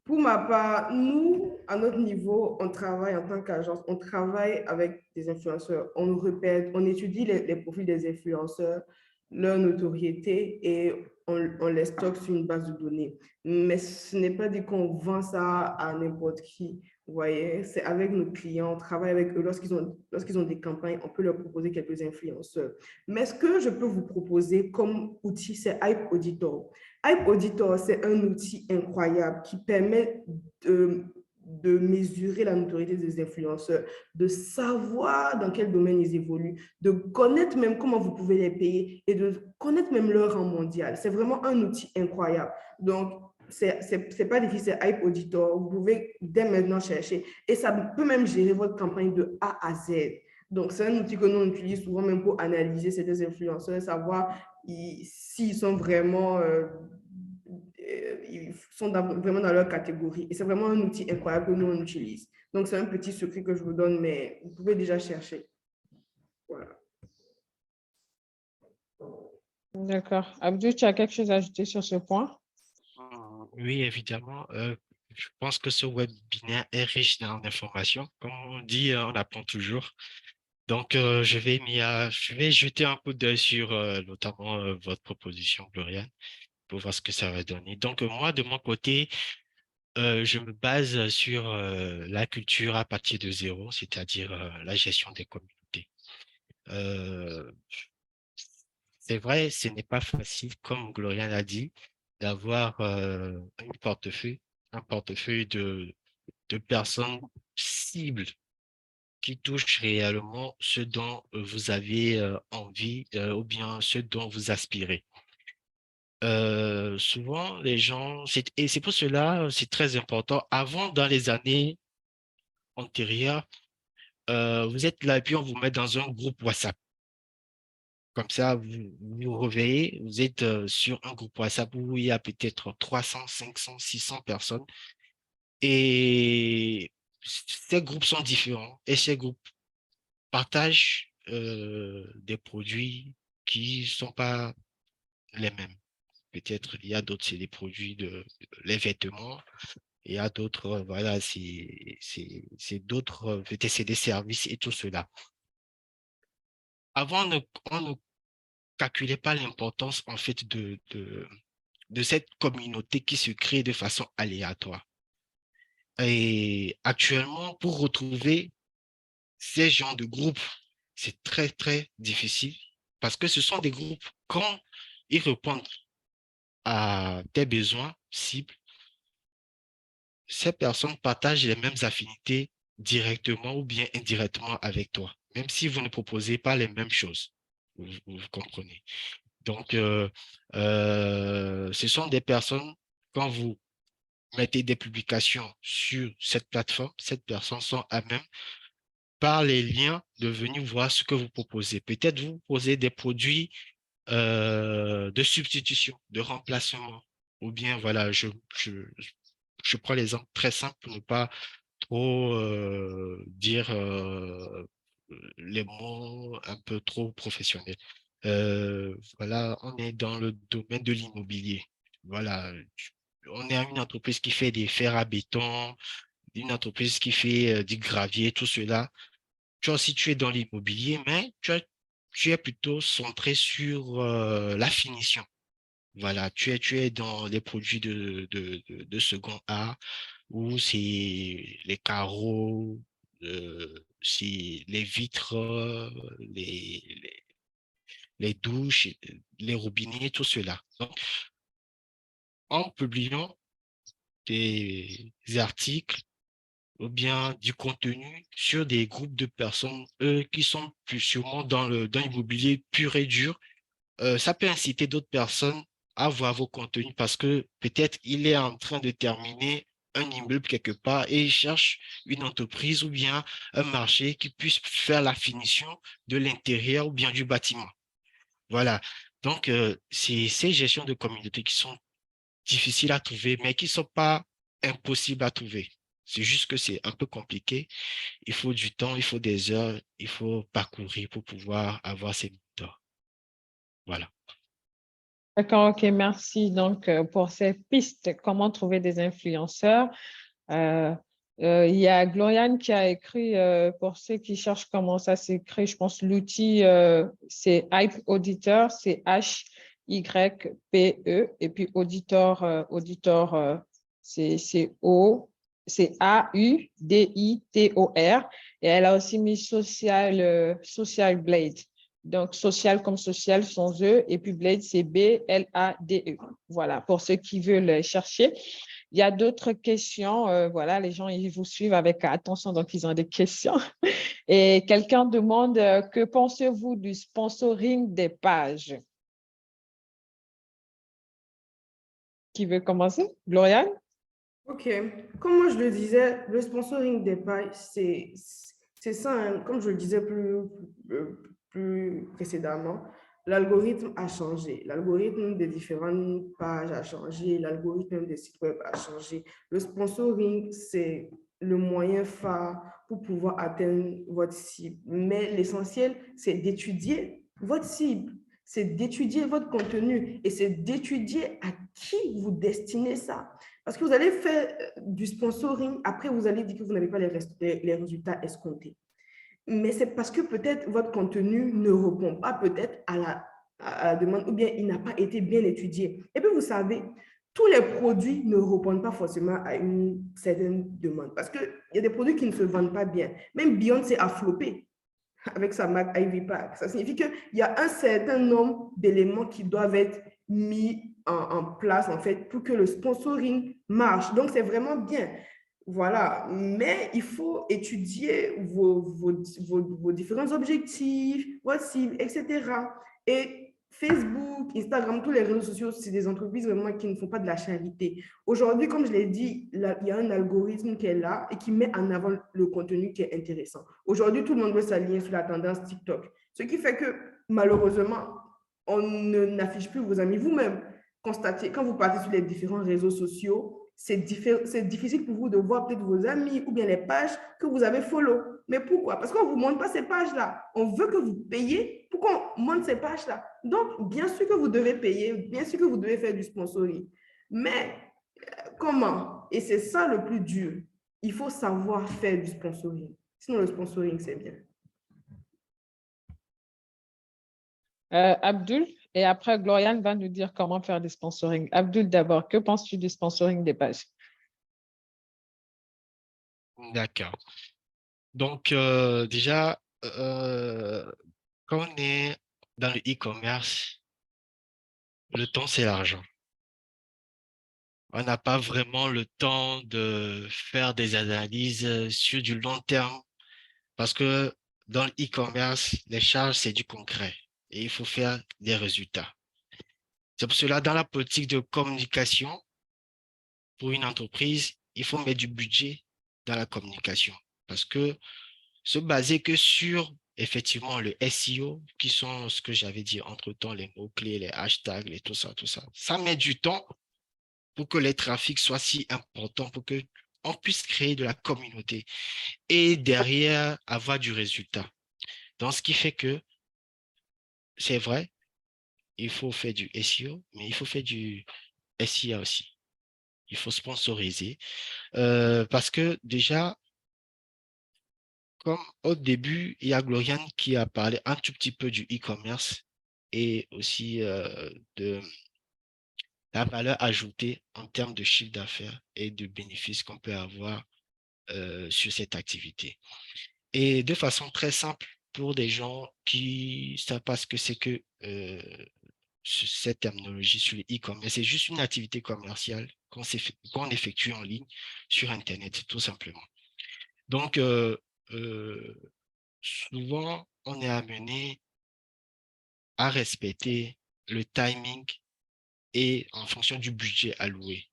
Speaker 2: Pour ma part, nous, à notre niveau, on travaille en tant qu'agence, on travaille avec des influenceurs. On nous répète, on étudie les profils des influenceurs, leur notoriété et on les stocke sur une base de données. Mais ce n'est pas dit qu'on vend ça à n'importe qui. Vous voyez, c'est avec nos clients, on travaille avec eux. Lorsqu'ils ont des campagnes, on peut leur proposer quelques influenceurs. Mais ce que je peux vous proposer comme outil, c'est Hype Auditor. Hype Auditor, c'est un outil incroyable qui permet de mesurer la notoriété des influenceurs, de savoir dans quel domaine ils évoluent, de connaître même comment vous pouvez les payer et de connaître même leur rang mondial. C'est vraiment un outil incroyable. Donc, c'est pas difficile, Hype Auditor. Vous pouvez dès maintenant chercher et ça peut même gérer votre campagne de A à Z. Donc, c'est un outil que nous on utilise souvent même pour analyser ces influenceurs, savoir s'ils sont vraiment, ils sont vraiment dans leur catégorie. Et c'est vraiment un outil incroyable que nous on utilise. Donc, c'est un petit secret que je vous donne, mais vous pouvez déjà chercher. Voilà.
Speaker 1: D'accord. Abdou, tu as quelque chose à ajouter sur ce point?
Speaker 3: Oui, évidemment. Je pense que ce webinaire est riche en informations. Comme on dit, on apprend toujours. Donc, je vais jeter un coup d'œil sur notamment votre proposition, Gloriane, pour voir ce que ça va donner. Donc, moi, de mon côté, je me base sur la culture à partir de zéro, c'est-à-dire la gestion des communautés. Euh, c'est vrai, ce n'est pas facile, comme Gloria l'a dit, d'avoir un portefeuille de personnes cibles qui touchent réellement ce dont vous avez envie ou bien ce dont vous aspirez. Souvent, les gens, et c'est pour cela, c'est très important. Avant, dans les années antérieures, vous êtes là et puis on vous met dans un groupe WhatsApp. Comme ça, vous vous réveillez, vous êtes sur un groupe WhatsApp où il y a peut-être 300, 500, 600 personnes. Et ces groupes sont différents. Et ces groupes partagent des produits qui ne sont pas les mêmes. Peut-être il y a d'autres, c'est des produits les vêtements. Il y a d'autres, voilà, c'est d'autres, peut-être c'est des services et tout cela. Avant, on ne calculait pas l'importance, en fait, de cette communauté qui se crée de façon aléatoire. Et actuellement, pour retrouver ces genres de groupes, c'est très, très difficile parce que ce sont des groupes, quand ils répondent à tes besoins cibles, ces personnes partagent les mêmes affinités directement ou bien indirectement avec toi, même si vous ne proposez pas les mêmes choses. Vous comprenez. Donc, ce sont des personnes, quand vous mettez des publications sur cette plateforme, ces personnes sont à même, par les liens, de venir voir ce que vous proposez. Peut-être vous proposez des produits de substitution, de remplacement, ou bien, voilà, je prends l'exemple très simple pour ne pas trop dire les mots un peu trop professionnels. Voilà, on est dans le domaine de l'immobilier. Voilà, on est une entreprise qui fait des fers à béton, une entreprise qui fait du gravier, tout cela. Tu aussi, tu es dans l'immobilier, mais tu es plutôt centré sur la finition. Voilà, tu es dans les produits de second art, où c'est les carreaux, c'est les vitres, les douches, les robinets, tout cela. Donc, en publiant des articles ou bien du contenu sur des groupes de personnes qui sont plus sûrement dans l'immobilier pur et dur, ça peut inciter d'autres personnes à voir vos contenus parce que peut-être il est en train de terminer un immeuble quelque part et il cherche une entreprise ou bien un marché qui puisse faire la finition de l'intérieur ou bien du bâtiment. Voilà. Donc, c'est ces gestions de communauté qui sont difficiles à trouver, mais qui ne sont pas impossibles à trouver. C'est juste que c'est un peu compliqué. Il faut du temps, il faut des heures, il faut parcourir pour pouvoir avoir ces mentors. Voilà.
Speaker 1: D'accord, ok, merci. Donc, pour ces pistes, comment trouver des influenceurs? Euh, il y a Gloriane qui a écrit, pour ceux qui cherchent comment ça s'écrit, je pense l'outil, c'est Hype Auditor, c'est Hype-E, et puis Auditor, c'est Auditor, et elle a aussi mis Social Blade. Donc, social comme social sans E, et puis Blade, c'est Blade. Voilà, pour ceux qui veulent chercher. Il y a d'autres questions. Voilà, les gens, ils vous suivent avec attention, donc ils ont des questions. Et quelqu'un demande, que pensez-vous du sponsoring des pages? Qui veut commencer? Gloriane?
Speaker 2: OK. Comme moi, je le disais, le sponsoring des pages, c'est ça, hein. Comme je le disais plus précédemment, l'algorithme a changé. L'algorithme des différentes pages a changé. L'algorithme des sites web a changé. Le sponsoring, c'est le moyen phare pour pouvoir atteindre votre cible. Mais l'essentiel, c'est d'étudier votre cible, c'est d'étudier votre contenu et c'est d'étudier à qui vous destinez ça. Parce que vous allez faire du sponsoring, après vous allez dire que vous n'avez pas les résultats escomptés. Mais c'est parce que peut-être votre contenu ne répond pas peut-être à la demande ou bien il n'a pas été bien étudié. Et puis vous savez, tous les produits ne répondent pas forcément à une certaine demande parce qu'il y a des produits qui ne se vendent pas bien. Même Beyoncé a floppé avec sa marque Ivy Park. Ça signifie qu'il y a un certain nombre d'éléments qui doivent être mis en place en fait pour que le sponsoring marche. Donc, c'est vraiment bien. Voilà, mais il faut étudier vos différents objectifs, votre cible, etc. Et Facebook, Instagram, tous les réseaux sociaux, c'est des entreprises vraiment qui ne font pas de la charité. Aujourd'hui, comme je l'ai dit, il y a un algorithme qui est là et qui met en avant le contenu qui est intéressant. Aujourd'hui, tout le monde veut s'aligner sur la tendance TikTok. Ce qui fait que, malheureusement, on n'affiche plus vos amis. Vous-même, constatez, quand vous partez sur les différents réseaux sociaux, c'est difficile pour vous de voir peut-être vos amis ou bien les pages que vous avez follow. Mais pourquoi? Parce qu'on ne vous montre pas ces pages-là. On veut que vous payiez pour qu'on montre ces pages-là. Donc, bien sûr que vous devez payer, bien sûr que vous devez faire du sponsoring. Mais comment? Et c'est ça le plus dur. Il faut savoir faire du sponsoring. Sinon, le sponsoring, c'est bien.
Speaker 1: Abdul, et après, Gloriane va nous dire comment faire du sponsoring. Abdul, d'abord, que penses-tu du sponsoring des pages?
Speaker 3: D'accord. Donc, déjà, quand on est dans le e-commerce, le temps, c'est l'argent. On n'a pas vraiment le temps de faire des analyses sur du long terme parce que dans le e-commerce, les charges, c'est du concret et il faut faire des résultats. C'est pour cela, dans la politique de communication, pour une entreprise, il faut mettre du budget dans la communication parce que se baser que sur effectivement le SEO, qui sont ce que j'avais dit entre-temps, les mots-clés, les hashtags, les tout ça, ça met du temps pour que les trafics soient si importants, pour qu'on puisse créer de la communauté et derrière avoir du résultat. Donc, ce qui fait que c'est vrai, il faut faire du SEO, mais il faut faire du SIA aussi. Il faut sponsoriser parce que déjà, comme au début, il y a Gloriane qui a parlé un tout petit peu du e-commerce et aussi de la valeur ajoutée en termes de chiffre d'affaires et de bénéfices qu'on peut avoir sur cette activité. Et de façon très simple, pour des gens qui ne savent pas ce que c'est que cette terminologie sur le e-commerce, c'est juste une activité commerciale qu'on effectue en ligne sur Internet, tout simplement. Donc, souvent, on est amené à respecter le timing et en fonction du budget alloué.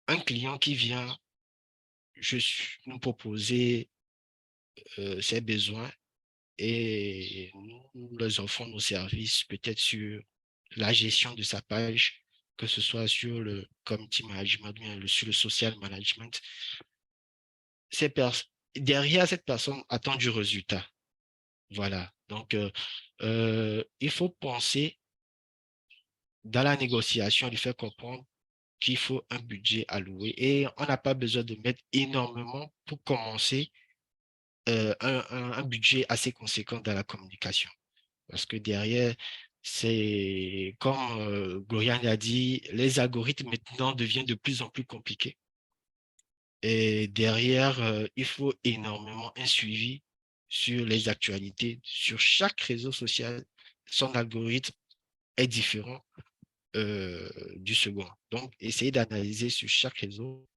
Speaker 3: Un client qui vient nous proposer ses besoins et nous leur offrons nos services peut-être sur la gestion de sa page, que ce soit sur le community management ou sur le social management. Derrière cette personne attend du résultat. Voilà. Donc, il faut penser dans la négociation, lui faire comprendre qu'il faut un budget alloué et on n'a pas besoin de mettre énormément pour commencer un budget assez conséquent dans la communication. Parce que derrière, c'est comme Gloriane a dit, les algorithmes maintenant deviennent de plus en plus compliqués. Et derrière, il faut énormément un suivi sur les actualités. Sur chaque réseau social, son algorithme est différent du second. Donc, essayez d'analyser sur chaque réseau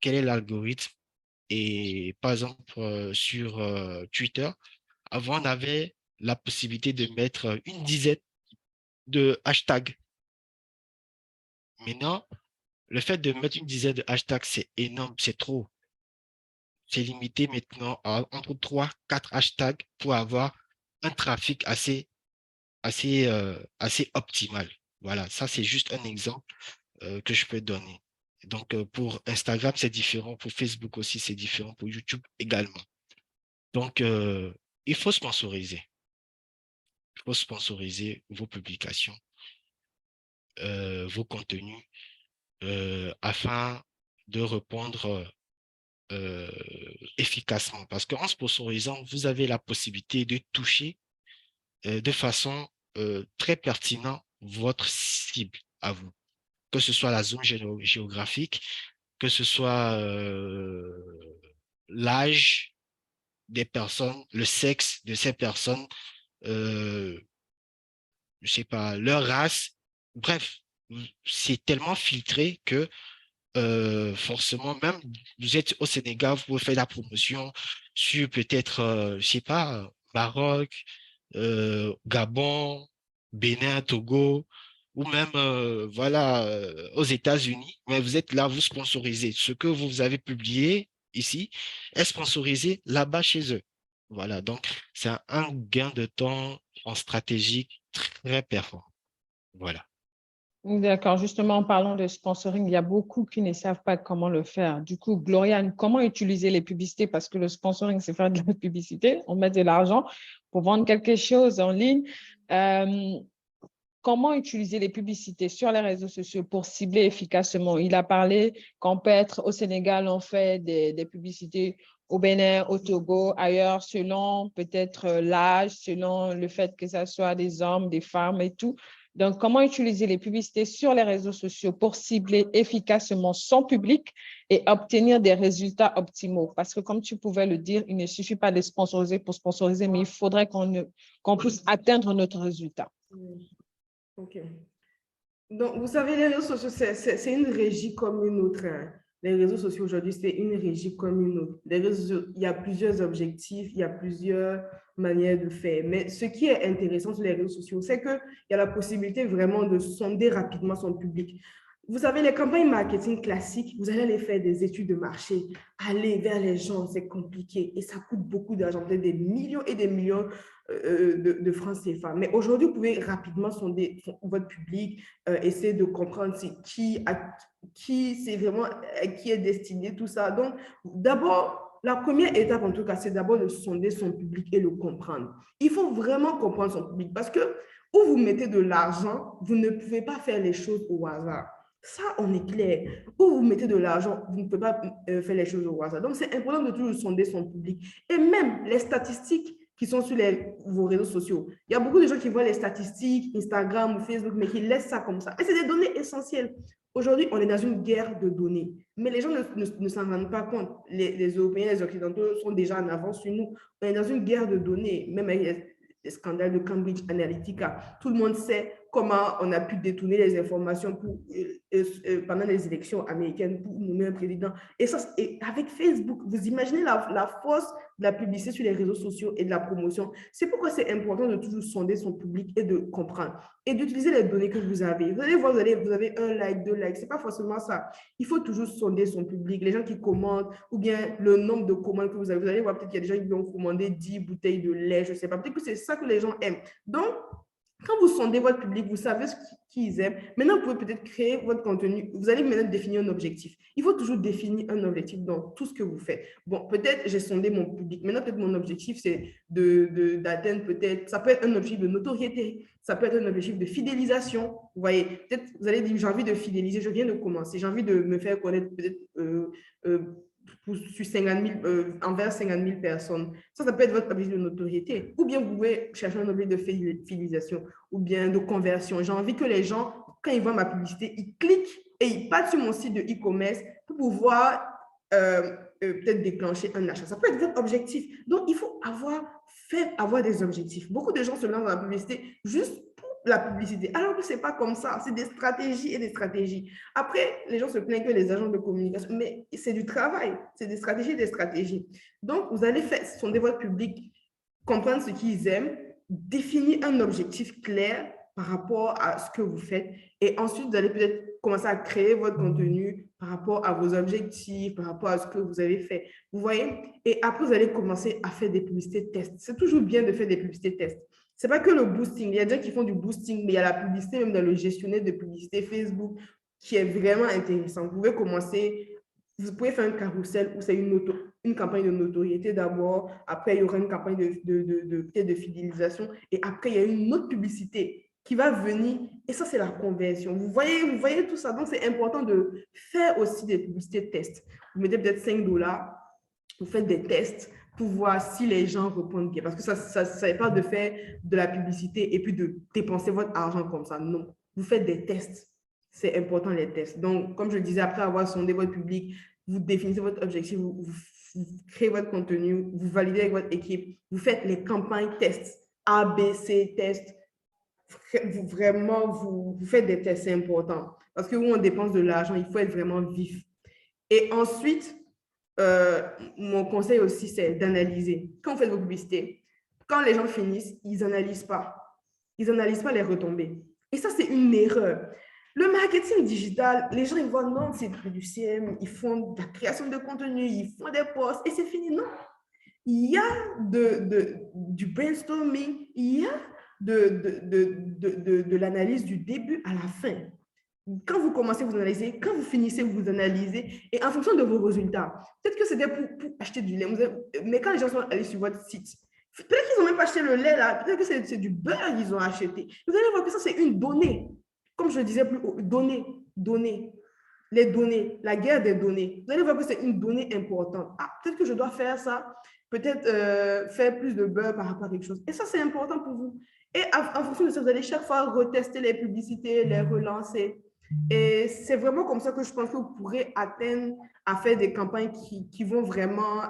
Speaker 3: quel est l'algorithme. Et par exemple, sur Twitter, avant, on avait la possibilité de mettre une dizaine de hashtags. Maintenant, le fait de mettre une dizaine de hashtags, c'est énorme, c'est trop. C'est limité maintenant à entre 3, 4 hashtags pour avoir un trafic assez optimal. Voilà, ça c'est juste un exemple que je peux donner. Donc, pour Instagram, c'est différent. Pour Facebook aussi, c'est différent. Pour YouTube également. Donc, il faut sponsoriser. Il faut sponsoriser vos publications, vos contenus, afin de répondre efficacement. Parce qu'en sponsorisant, vous avez la possibilité de toucher de façon très pertinente votre cible à vous, que ce soit la zone géographique, que ce soit l'âge des personnes, le sexe de ces personnes, je sais pas, leur race. Bref, c'est tellement filtré que forcément, même vous êtes au Sénégal, vous pouvez faire la promotion sur peut-être, je sais pas, Maroc, Gabon, Bénin, Togo, ou même, voilà, aux États-Unis, mais vous êtes là, vous sponsorisez. Ce que vous avez publié ici est sponsorisé là-bas chez eux. Voilà, donc c'est un gain de temps en stratégique très performant. Voilà.
Speaker 1: D'accord, justement, en parlant de sponsoring, il y a beaucoup qui ne savent pas comment le faire. Du coup, Gloriane, comment utiliser les publicités? Parce que le sponsoring, c'est faire de la publicité, on met de l'argent pour vendre quelque chose en ligne. Comment utiliser les publicités sur les réseaux sociaux pour cibler efficacement? Il a parlé qu'on peut être au Sénégal, on fait des publicités au Bénin, au Togo, ailleurs, selon peut-être l'âge, selon le fait que ce soit des hommes, des femmes et tout. Donc, comment utiliser les publicités sur les réseaux sociaux pour cibler efficacement son public et obtenir des résultats optimaux? Parce que comme tu pouvais le dire, il ne suffit pas de sponsoriser pour sponsoriser, mais il faudrait qu'on puisse atteindre notre résultat.
Speaker 2: OK. Donc, vous savez, les réseaux sociaux, c'est une régie comme une autre, hein. Les réseaux sociaux aujourd'hui, c'est une régie comme une autre. Les réseaux, il y a plusieurs objectifs, il y a plusieurs manières de faire. Mais ce qui est intéressant sur les réseaux sociaux, c'est qu'il y a la possibilité vraiment de sonder rapidement son public. Vous savez, les campagnes marketing classiques, vous allez aller faire des études de marché, aller vers les gens, c'est compliqué et ça coûte beaucoup d'argent, peut-être des millions et des millions de francs CFA. Mais aujourd'hui, vous pouvez rapidement sonder votre public, essayer de comprendre qui c'est vraiment, à qui est destiné tout ça. Donc, d'abord, la première étape, en tout cas, c'est d'abord de sonder son public et le comprendre. Il faut vraiment comprendre son public parce que où vous mettez de l'argent, vous ne pouvez pas faire les choses au hasard. Ça, on est clair. Où vous mettez de l'argent, vous ne pouvez pas faire les choses au hasard. Donc, c'est important de toujours sonder son public. Et même les statistiques qui sont sur vos réseaux sociaux. Il y a beaucoup de gens qui voient les statistiques, Instagram ou Facebook, mais qui laissent ça comme ça. Et c'est des données essentielles. Aujourd'hui, on est dans une guerre de données, mais les gens ne s'en rendent pas compte. Les Européens, les Occidentaux sont déjà en avance sur nous. On est dans une guerre de données, même avec les scandales de Cambridge Analytica. Tout le monde sait comment on a pu détourner les informations pendant les élections américaines pour nommer un président. Et ça, et avec Facebook, vous imaginez la force de la publicité sur les réseaux sociaux et de la promotion. C'est pourquoi c'est important de toujours sonder son public et de comprendre et d'utiliser les données que vous avez. Vous allez voir, vous avez un like, 2 likes. Ce n'est pas forcément ça. Il faut toujours sonder son public, les gens qui commandent ou bien le nombre de commandes que vous avez. Vous allez voir, peut-être qu'il y a des gens qui vont commander 10 bouteilles de lait, je ne sais pas. Peut-être que c'est ça que les gens aiment. Donc, quand vous sondez votre public, vous savez ce qu'ils aiment. Maintenant, vous pouvez peut-être créer votre contenu. Vous allez maintenant définir un objectif. Il faut toujours définir un objectif dans tout ce que vous faites. Bon, peut-être j'ai sondé mon public. Maintenant, peut-être mon objectif, c'est d'atteindre peut-être, ça peut être un objectif de notoriété, ça peut être un objectif de fidélisation. Vous voyez, peut-être vous allez dire, j'ai envie de fidéliser, je viens de commencer, j'ai envie de me faire connaître peut-être sur 50 000, envers 50 000 personnes. Ça peut être votre objectif de notoriété. Ou bien vous pouvez chercher un objectif de fidélisation ou bien de conversion. J'ai envie que les gens, quand ils voient ma publicité, ils cliquent et ils partent sur mon site de e-commerce pour pouvoir peut-être déclencher un achat. Ça peut être votre objectif. Donc, il faut avoir des objectifs. Beaucoup de gens se lancent dans la publicité juste la publicité, alors que ce n'est pas comme ça, c'est des stratégies et des stratégies. Après, les gens se plaignent que les agents de communication, mais c'est du travail, c'est des stratégies et des stratégies. Donc, vous allez sonder votre public, comprendre ce qu'ils aiment, définir un objectif clair par rapport à ce que vous faites et ensuite, vous allez peut-être commencer à créer votre contenu par rapport à vos objectifs, par rapport à ce que vous avez fait. Vous voyez? Et après, vous allez commencer à faire des publicités tests. C'est toujours bien de faire des publicités tests. Ce n'est pas que le boosting. Il y a des gens qui font du boosting, mais il y a la publicité, même dans le gestionnaire de publicité Facebook qui est vraiment intéressant. Vous pouvez commencer, vous pouvez faire un carrousel où c'est une campagne de notoriété d'abord, après il y aura une campagne peut-être de fidélisation, et après il y a une autre publicité qui va venir, et ça c'est la conversion. Vous voyez tout ça, donc c'est important de faire aussi des publicités de tests. Vous mettez peut-être 5 $, vous faites des tests pour voir si les gens répondent bien, parce que ça n'est pas de faire de la publicité et puis de dépenser votre argent comme ça, non. Vous faites des tests. C'est important, les tests. Donc, comme je le disais, après avoir sondé votre public, vous définissez votre objectif, vous créez votre contenu, vous validez avec votre équipe, vous faites les campagnes tests, A, B, C, tests. Vous faites des tests, c'est important. Parce que où on dépense de l'argent, il faut être vraiment vif. Et ensuite, mon conseil aussi, c'est d'analyser. Quand vous faites vos publicités, quand les gens finissent, ils n'analysent pas. Ils n'analysent pas les retombées. Et ça, c'est une erreur. Le marketing digital, les gens, ils voient, non, c'est du CM, ils font de la création de contenu, ils font des posts et c'est fini. Non. Il y a du brainstorming, il y a de l'analyse du début à la fin. Quand vous commencez, vous analysez. Quand vous finissez, vous analysez. Et en fonction de vos résultats, peut-être que c'était pour acheter du lait. Mais quand les gens sont allés sur votre site, peut-être qu'ils n'ont même pas acheté le lait là. Peut-être que c'est du beurre qu'ils ont acheté. Vous allez voir que ça, c'est une donnée. Comme je le disais plus haut, données. Les données, la guerre des données. Vous allez voir que c'est une donnée importante. Ah, peut-être que je dois faire ça. Peut-être faire plus de beurre par rapport à quelque chose. Et ça, c'est important pour vous. Et en fonction de ça, vous allez chaque fois retester les publicités, les relancer. Et c'est vraiment comme ça que je pense que vous pourrez atteindre à faire des campagnes qui vont vraiment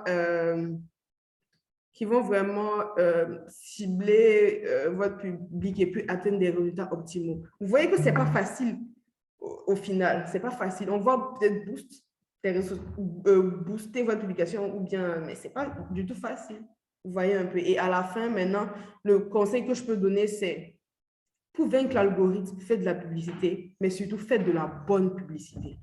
Speaker 2: cibler votre public et puis atteindre des résultats optimaux. Vous voyez que ce n'est pas facile au final. Ce n'est pas facile. On va peut-être booster votre publication ou bien, mais ce n'est pas du tout facile. Vous voyez un peu. Et à la fin, maintenant, le conseil que je peux donner, c'est pour vaincre l'algorithme, faites de la publicité, mais surtout faites de la bonne publicité.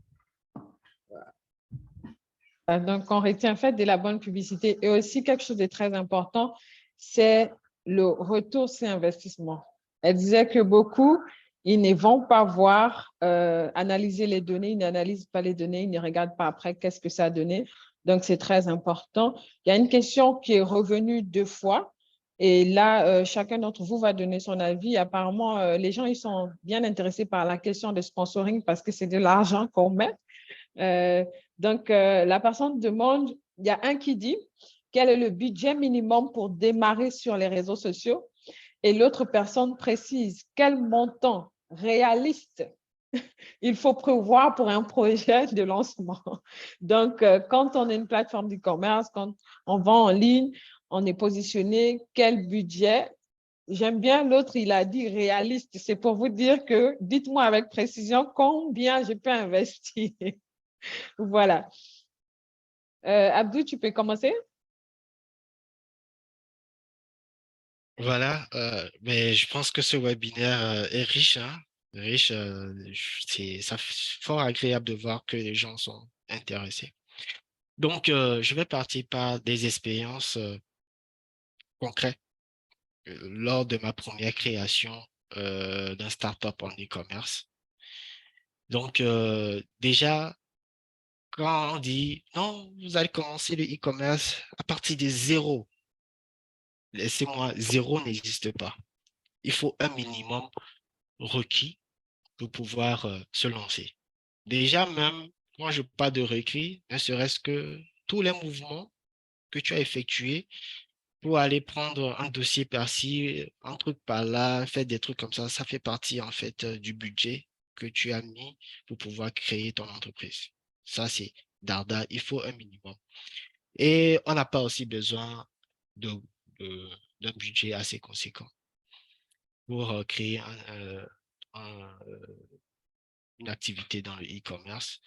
Speaker 1: Donc, on retient, faites de la bonne publicité. Et aussi, quelque chose de très important, c'est le retour sur investissement. Elle disait que beaucoup, ils ne vont pas voir, analyser les données, ils n'analysent pas les données, ils ne regardent pas après qu'est-ce que ça a donné. Donc, c'est très important. Il y a une question qui est revenue 2 fois. Et là, chacun d'entre vous va donner son avis. Apparemment, les gens, ils sont bien intéressés par la question de sponsoring parce que c'est de l'argent qu'on met. Donc, la personne demande, il y a un qui dit, quel est le budget minimum pour démarrer sur les réseaux sociaux? Et l'autre personne précise, quel montant réaliste il faut prévoir pour un projet de lancement. Donc, quand on est une plateforme d'e-commerce, quand on vend en ligne, on est positionné, quel budget? J'aime bien l'autre, il a dit réaliste. C'est pour vous dire que, dites-moi avec précision combien je peux investir. Voilà. Abdou, tu peux commencer?
Speaker 3: Voilà, mais je pense que ce webinaire est riche, hein, riche. C'est fort agréable de voir que les gens sont intéressés. Donc, je vais partir par des expériences concrètes lors de ma première création d'un startup en e-commerce. Donc, déjà, quand on dit non, vous allez commencer le e-commerce à partir de zéro, laissez-moi, zéro n'existe pas. Il faut un minimum requis pour pouvoir se lancer. Déjà, même, moi, je parle de requis, ne serait-ce que tous les mouvements que tu as effectués pour aller prendre un dossier par-ci, un truc par-là, faire des trucs comme ça fait partie, en fait, du budget que tu as mis pour pouvoir créer ton entreprise. Ça, c'est Darda, il faut un minimum. Et on n'a pas aussi besoin de, d'un budget assez conséquent pour créer une activité dans le e-commerce.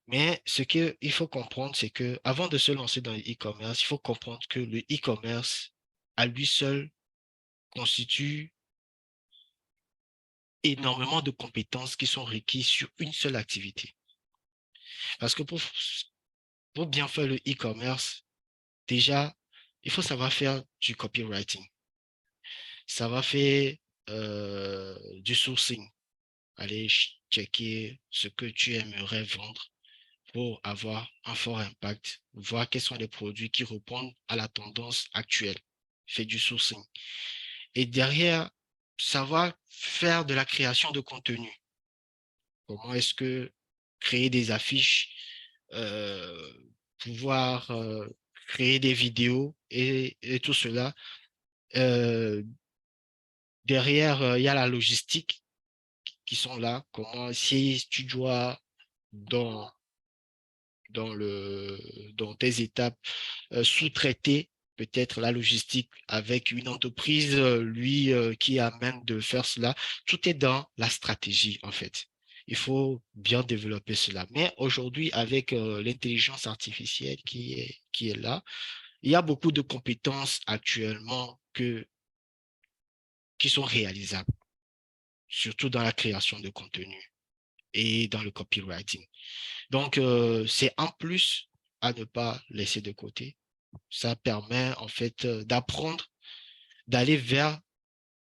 Speaker 3: Mais ce qu'il faut comprendre, c'est que avant de se lancer dans le e-commerce, il faut comprendre que le e-commerce, à lui seul, constitue énormément de compétences qui sont requises sur une seule activité. Parce que pour bien faire le e-commerce, déjà, il faut savoir faire du copywriting. Ça va faire du sourcing, aller checker ce que tu aimerais vendre pour avoir un fort impact, voir quels sont les produits qui répondent à la tendance actuelle. Fais du sourcing. Et derrière, savoir faire de la création de contenu. Comment est-ce que créer des affiches, euh, pouvoir créer des vidéos et tout cela. Euh, Derrière, il y a la logistique qui sont là. Comment, si tu dois dans, dans tes étapes sous-traiter peut-être la logistique avec une entreprise, lui, qui a même de faire cela. Tout est dans la stratégie, en fait. Il faut bien développer cela. Mais aujourd'hui, avec l'intelligence artificielle qui est là, il y a beaucoup de compétences actuellement qui sont réalisables, surtout dans la création de contenu et dans le copywriting. Donc, c'est un plus à ne pas laisser de côté. Ça permet en fait d'apprendre, d'aller vers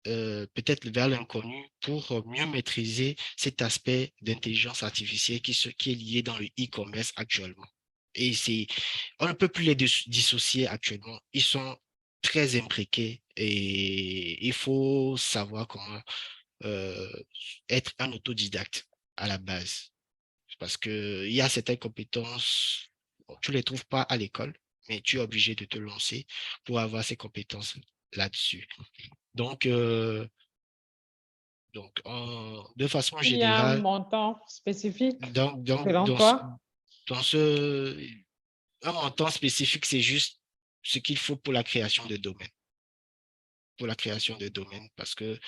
Speaker 3: peut-être vers l'inconnu pour mieux maîtriser cet aspect d'intelligence artificielle qui est lié dans le e-commerce actuellement. Et on ne peut plus les dissocier actuellement. Ils sont très imbriqués et il faut savoir comment euh, être un autodidacte à la base. Parce qu'il y a certaines compétences, bon, tu ne les trouves pas à l'école, mais tu es obligé de te lancer pour avoir ces compétences là-dessus. Donc, de façon
Speaker 1: Il y a un
Speaker 3: générale,
Speaker 1: montant spécifique
Speaker 3: dans, dans,
Speaker 1: selon
Speaker 3: dans, ce-
Speaker 1: toi?
Speaker 3: dans un montant spécifique, c'est juste ce qu'il faut pour la création de domaine. Pour la création de domaine, parce que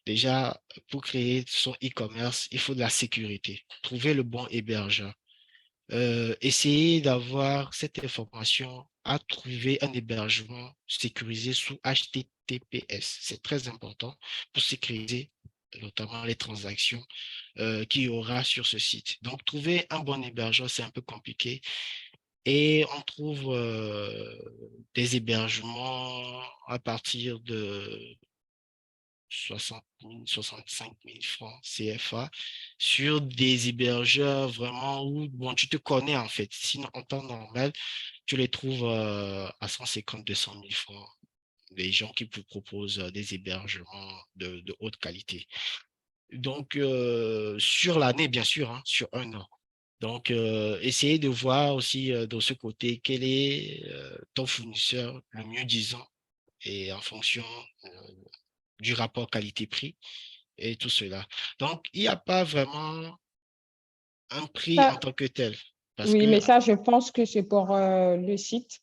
Speaker 3: déjà, pour créer son e-commerce, il faut de la sécurité. Trouver le bon hébergeur. Essayer d'avoir cette information à trouver un hébergement sécurisé sous HTTPS. C'est très important pour sécuriser notamment les transactions qu'il y aura sur ce site. Donc, trouver un bon hébergeur, c'est un peu compliqué. Et on trouve des hébergements à partir de 60 000, 65 000 francs CFA sur des hébergeurs vraiment où, bon, tu te connais en fait. Sinon, en temps normal, tu les trouves à 150 200 000 francs. Des gens qui vous proposent des hébergements de haute qualité. Donc, sur l'année, bien sûr, hein, sur un an. Donc, essayez de voir aussi de ce côté quel est ton fournisseur le mieux disant et en fonction du rapport qualité-prix et tout cela. Donc, il n'y a pas vraiment un prix en
Speaker 1: Ça,
Speaker 3: tant que tel parce
Speaker 1: oui,
Speaker 3: que,
Speaker 1: mais ça, je pense que c'est pour le site.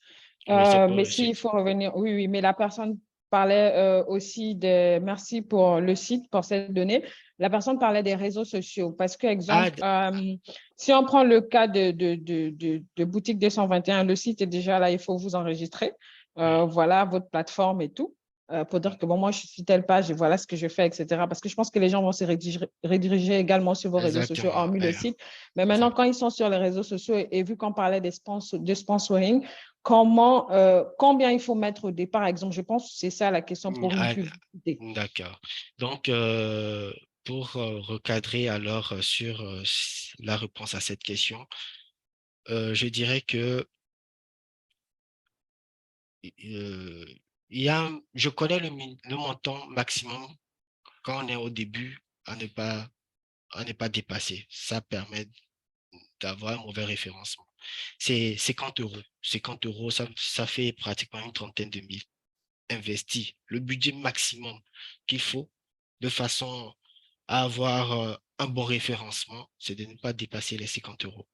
Speaker 3: oui, c'est pour
Speaker 1: Mais
Speaker 3: le
Speaker 1: s'il
Speaker 3: site.
Speaker 1: faut revenir, oui, oui, mais la personne parlait aussi de, merci pour le site, pour cette donnée. La personne parlait des réseaux sociaux parce que,
Speaker 3: Ah,
Speaker 1: exemple, si on prend le cas de Boutique 221, le site est déjà là, il faut vous enregistrer. Voilà votre plateforme et tout. Pour dire que bon, moi, je suis telle page et voilà ce que je fais, etc. Parce que je pense que les gens vont se rediriger également sur vos réseaux sociaux,
Speaker 3: exactement.
Speaker 1: hormis le site. Mais maintenant, quand
Speaker 3: Exactement.
Speaker 1: ils sont sur les réseaux sociaux et vu qu'on parlait de sponsoring, combien il faut mettre au départ, par exemple, je pense que c'est ça la question pour une
Speaker 3: Ah,
Speaker 1: publicité.
Speaker 3: d'accord. Donc, pour recadrer alors sur la réponse à cette question, je dirais que euh, je connais le montant maximum quand on est au début à ne pas dépasser. Ça permet d'avoir un mauvais référencement. C'est 50 euros. 50 euros, ça fait pratiquement une trentaine de mille investis. Le budget maximum qu'il faut de façon à avoir un bon référencement, c'est de ne pas dépasser les 50 euros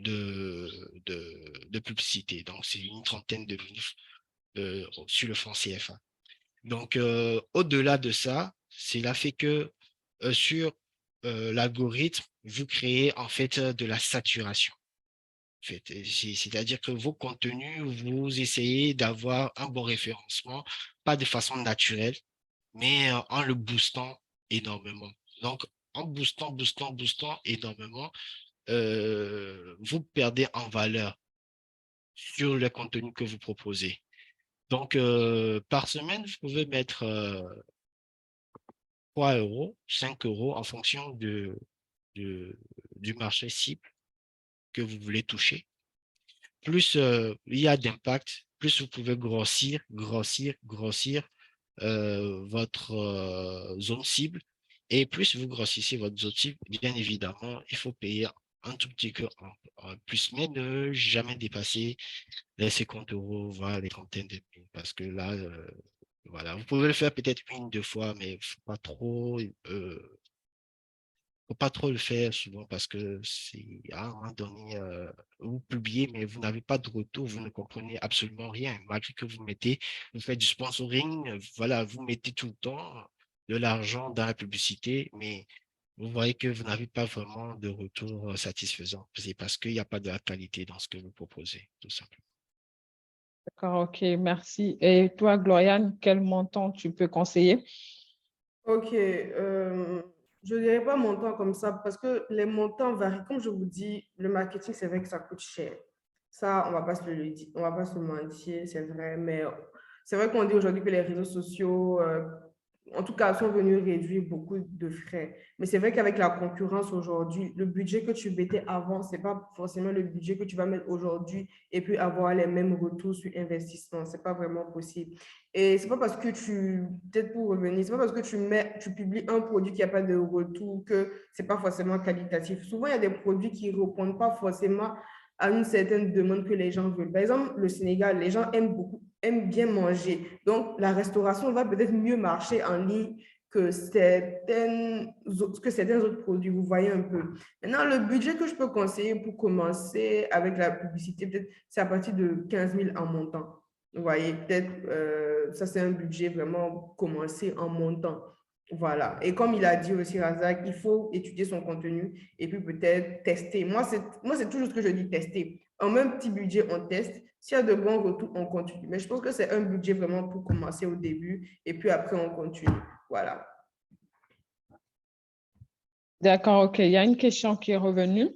Speaker 3: de publicité. Donc, c'est une trentaine de mille sur le franc CFA. Donc, au-delà de ça, cela fait que sur l'algorithme, vous créez en fait de la saturation. En fait, c'est-à-dire que vos contenus, vous essayez d'avoir un bon référencement, pas de façon naturelle, mais en le boostant énormément. Donc, en boostant énormément, vous perdez en valeur sur le contenu que vous proposez. Donc, par semaine, vous pouvez mettre 3 euros, 5 euros en fonction du marché cible que vous voulez toucher. Plus il y a d'impact, plus vous pouvez grossir votre zone cible. Et plus vous grossissez votre zone cible, bien évidemment, il faut payer un tout petit peu en plus, mais ne jamais dépasser les 50 euros, voire les trentaines de mille. Parce que là, voilà, vous pouvez le faire peut-être une, deux fois, mais il ne faut pas trop le faire souvent parce que c'est à un moment donné, vous publiez, mais vous n'avez pas de retour, vous ne comprenez absolument rien. Malgré que vous faites du sponsoring, voilà, vous mettez tout le temps de l'argent dans la publicité, mais vous voyez que vous n'avez pas vraiment de retour satisfaisant. C'est parce qu'il n'y a pas de la qualité dans ce que vous proposez, tout simplement.
Speaker 1: D'accord, ok, merci. Et toi, Gloriane, quel montant tu peux conseiller?
Speaker 2: Ok, je ne dirais pas montant comme ça parce que les montants varient. Comme je vous dis, le marketing, c'est vrai que ça coûte cher. Ça, on ne va pas se le dire, on va pas se mentir, c'est vrai. Mais c'est vrai qu'on dit aujourd'hui que les réseaux sociaux, en tout cas, sont venus réduire beaucoup de frais. Mais c'est vrai qu'avec la concurrence aujourd'hui, le budget que tu mettais avant, ce n'est pas forcément le budget que tu vas mettre aujourd'hui et puis avoir les mêmes retours sur investissement. Ce n'est pas vraiment possible. Et c'est pas parce que peut-être pour revenir, c'est pas parce que tu publies un produit qui n'a pas de retour que c'est pas forcément qualitatif. Souvent, il y a des produits qui ne répondent pas forcément à une certaine demande que les gens veulent. Par exemple, le Sénégal, les gens aiment bien manger. Donc, la restauration va peut-être mieux marcher en ligne que certains autres produits. Vous voyez un peu. Maintenant, le budget que je peux conseiller pour commencer avec la publicité, peut-être, c'est à partir de 15 000 en montant. Vous voyez, peut-être, ça, c'est un budget vraiment commencer en montant. Voilà. Et comme il a dit aussi, Razak, il faut étudier son contenu et puis peut-être tester. Moi, c'est toujours ce que je dis, tester. En même petit budget, on teste. S'il y a de bons retours, on continue. Mais je pense que c'est un budget vraiment pour commencer au début et puis après, on continue. Voilà.
Speaker 1: D'accord, ok. Il y a une question qui est revenue.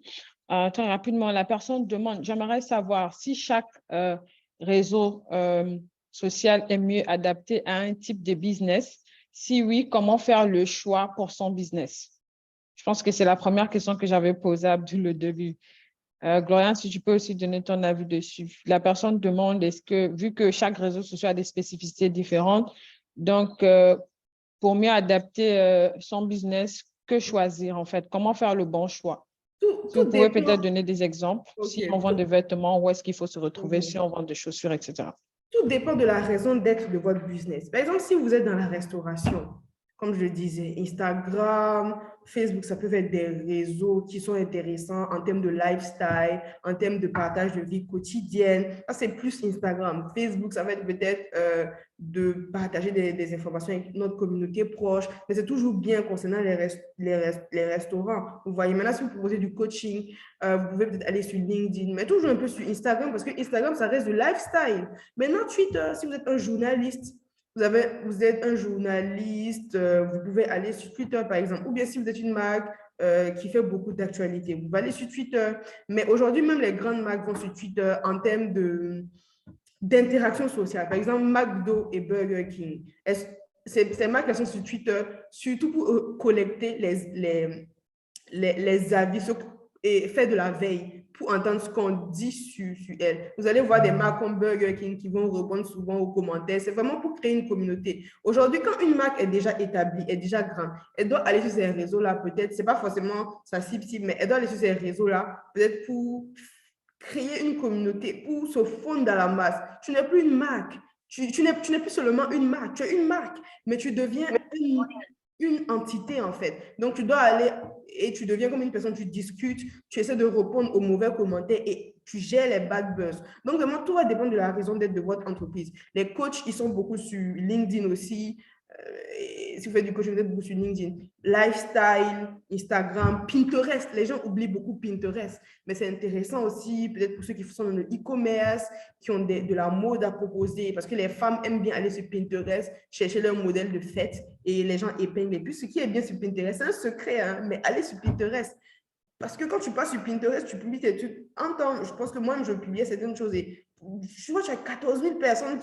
Speaker 1: Très rapidement, la personne demande, j'aimerais savoir si chaque réseau social est mieux adapté à un type de business. Si oui, comment faire le choix pour son business? Je pense que c'est la première question que j'avais posée à Abdul le début. Gloriane, si tu peux aussi donner ton avis dessus. La personne demande, vu que chaque réseau social a des spécificités différentes, donc pour mieux adapter son business, que choisir en fait? Comment faire le bon choix? Si vous pouvez peut-être donner des exemples. Si on vend des vêtements, où est-ce qu'il faut se retrouver? Si on vend des chaussures, etc.
Speaker 2: Tout dépend de la raison d'être de votre business. Par exemple, si vous êtes dans la restauration, comme je le disais, Instagram, Facebook, ça peut être des réseaux qui sont intéressants en termes de lifestyle, en termes de partage de vie quotidienne. Ça, c'est plus Instagram. Facebook, ça va être peut-être de partager des informations avec notre communauté proche, mais c'est toujours bien concernant les restaurants. Vous voyez, maintenant, si vous proposez du coaching, vous pouvez peut-être aller sur LinkedIn, mais toujours un peu sur Instagram, parce que Instagram, ça reste du lifestyle. Maintenant, Twitter, si vous êtes un journaliste, vous êtes un journaliste, vous pouvez aller sur Twitter, par exemple, ou bien si vous êtes une marque qui fait beaucoup d'actualités, vous pouvez aller sur Twitter. Mais aujourd'hui, même les grandes marques vont sur Twitter en termes d'interaction sociale. Par exemple, McDo et Burger King. Ces marques sont sur Twitter, surtout pour collecter les avis et faire de la veille pour entendre ce qu'on dit sur elle. Vous allez voir des marques comme Burger King qui vont répondre souvent aux commentaires. C'est vraiment pour créer une communauté. Aujourd'hui, quand une marque est déjà établie, est déjà grande, elle doit aller sur ces réseaux-là, peut-être, ce n'est pas forcément sa cible, mais elle doit aller sur ces réseaux-là, peut-être pour créer une communauté, pour se fondre dans la masse. Tu n'es plus une marque. Tu n'es plus seulement une marque. Tu es une marque, mais tu deviens une entité, en fait. Donc, tu dois aller et tu deviens comme une personne, tu discutes, tu essaies de répondre aux mauvais commentaires et tu gères les bad buzz. Donc, vraiment, tout va dépendre de la raison d'être de votre entreprise. Les coachs, ils sont beaucoup sur LinkedIn aussi. Si vous faites du coaching, vous êtes beaucoup sur LinkedIn. Lifestyle, Instagram, Pinterest. Les gens oublient beaucoup Pinterest, mais c'est intéressant aussi, peut-être pour ceux qui sont dans le e-commerce, qui ont de la mode à proposer, parce que les femmes aiment bien aller sur Pinterest, chercher leur modèle de fête et les gens épinglent. Et puis, ce qui est bien sur Pinterest, c'est un secret, hein, mais allez sur Pinterest. Parce que quand tu passes sur Pinterest, tu publies tes trucs. Je pense que moi, je publiais certaines choses et je vois, tu as 14 000 personnes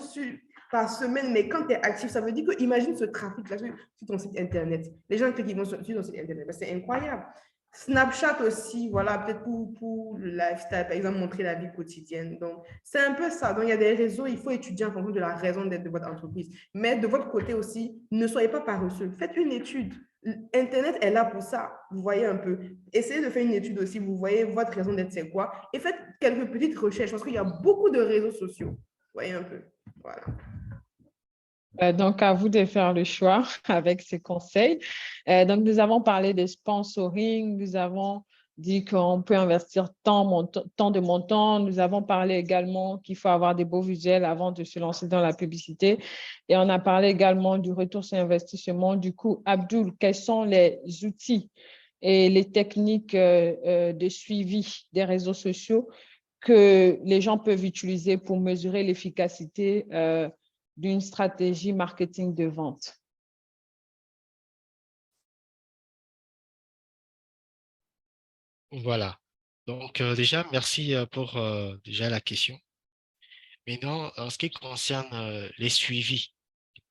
Speaker 2: par semaine, mais quand tu es actif, ça veut dire que, imagine ce trafic-là sur ton site Internet. Les gens qui vont sur ton site Internet, c'est incroyable. Snapchat aussi, voilà, peut-être pour le lifestyle, par exemple, montrer la vie quotidienne. Donc, c'est un peu ça. Donc, il y a des réseaux, il faut étudier en fonction de la raison d'être de votre entreprise. Mais de votre côté aussi, ne soyez pas paresseux. Faites une étude. Internet est là pour ça. Vous voyez un peu. Essayez de faire une étude aussi. Vous voyez votre raison d'être, c'est quoi. Et faites quelques petites recherches parce qu'il y a beaucoup de réseaux sociaux. Vous voyez un peu. Voilà.
Speaker 1: Donc, à vous de faire le choix avec ces conseils. Donc, nous avons parlé de sponsoring, nous avons dit qu'on peut investir tant de montants. Nous avons parlé également qu'il faut avoir des beaux visuels avant de se lancer dans la publicité. Et on a parlé également du retour sur investissement. Du coup, Abdul, quels sont les outils et les techniques de suivi des réseaux sociaux que les gens peuvent utiliser pour mesurer l'efficacité d'une stratégie marketing de vente?
Speaker 3: Voilà. Donc, déjà, merci pour déjà la question. Maintenant, en ce qui concerne les suivis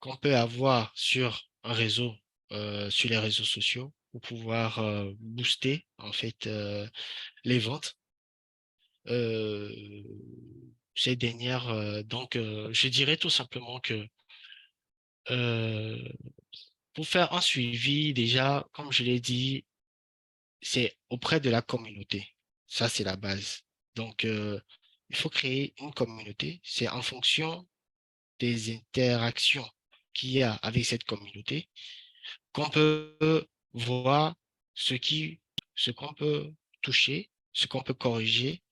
Speaker 3: qu'on peut avoir sur un réseau, sur les réseaux sociaux, pour pouvoir booster en fait les ventes. Ces dernières, donc, je dirais tout simplement que euh, pour faire un suivi, déjà, comme je l'ai dit, c'est auprès de la communauté. Ça, c'est la base. Donc, il faut créer une communauté. C'est en fonction des interactions qu'il y a avec cette communauté qu'on peut voir ce qu'on peut toucher, ce qu'on peut corriger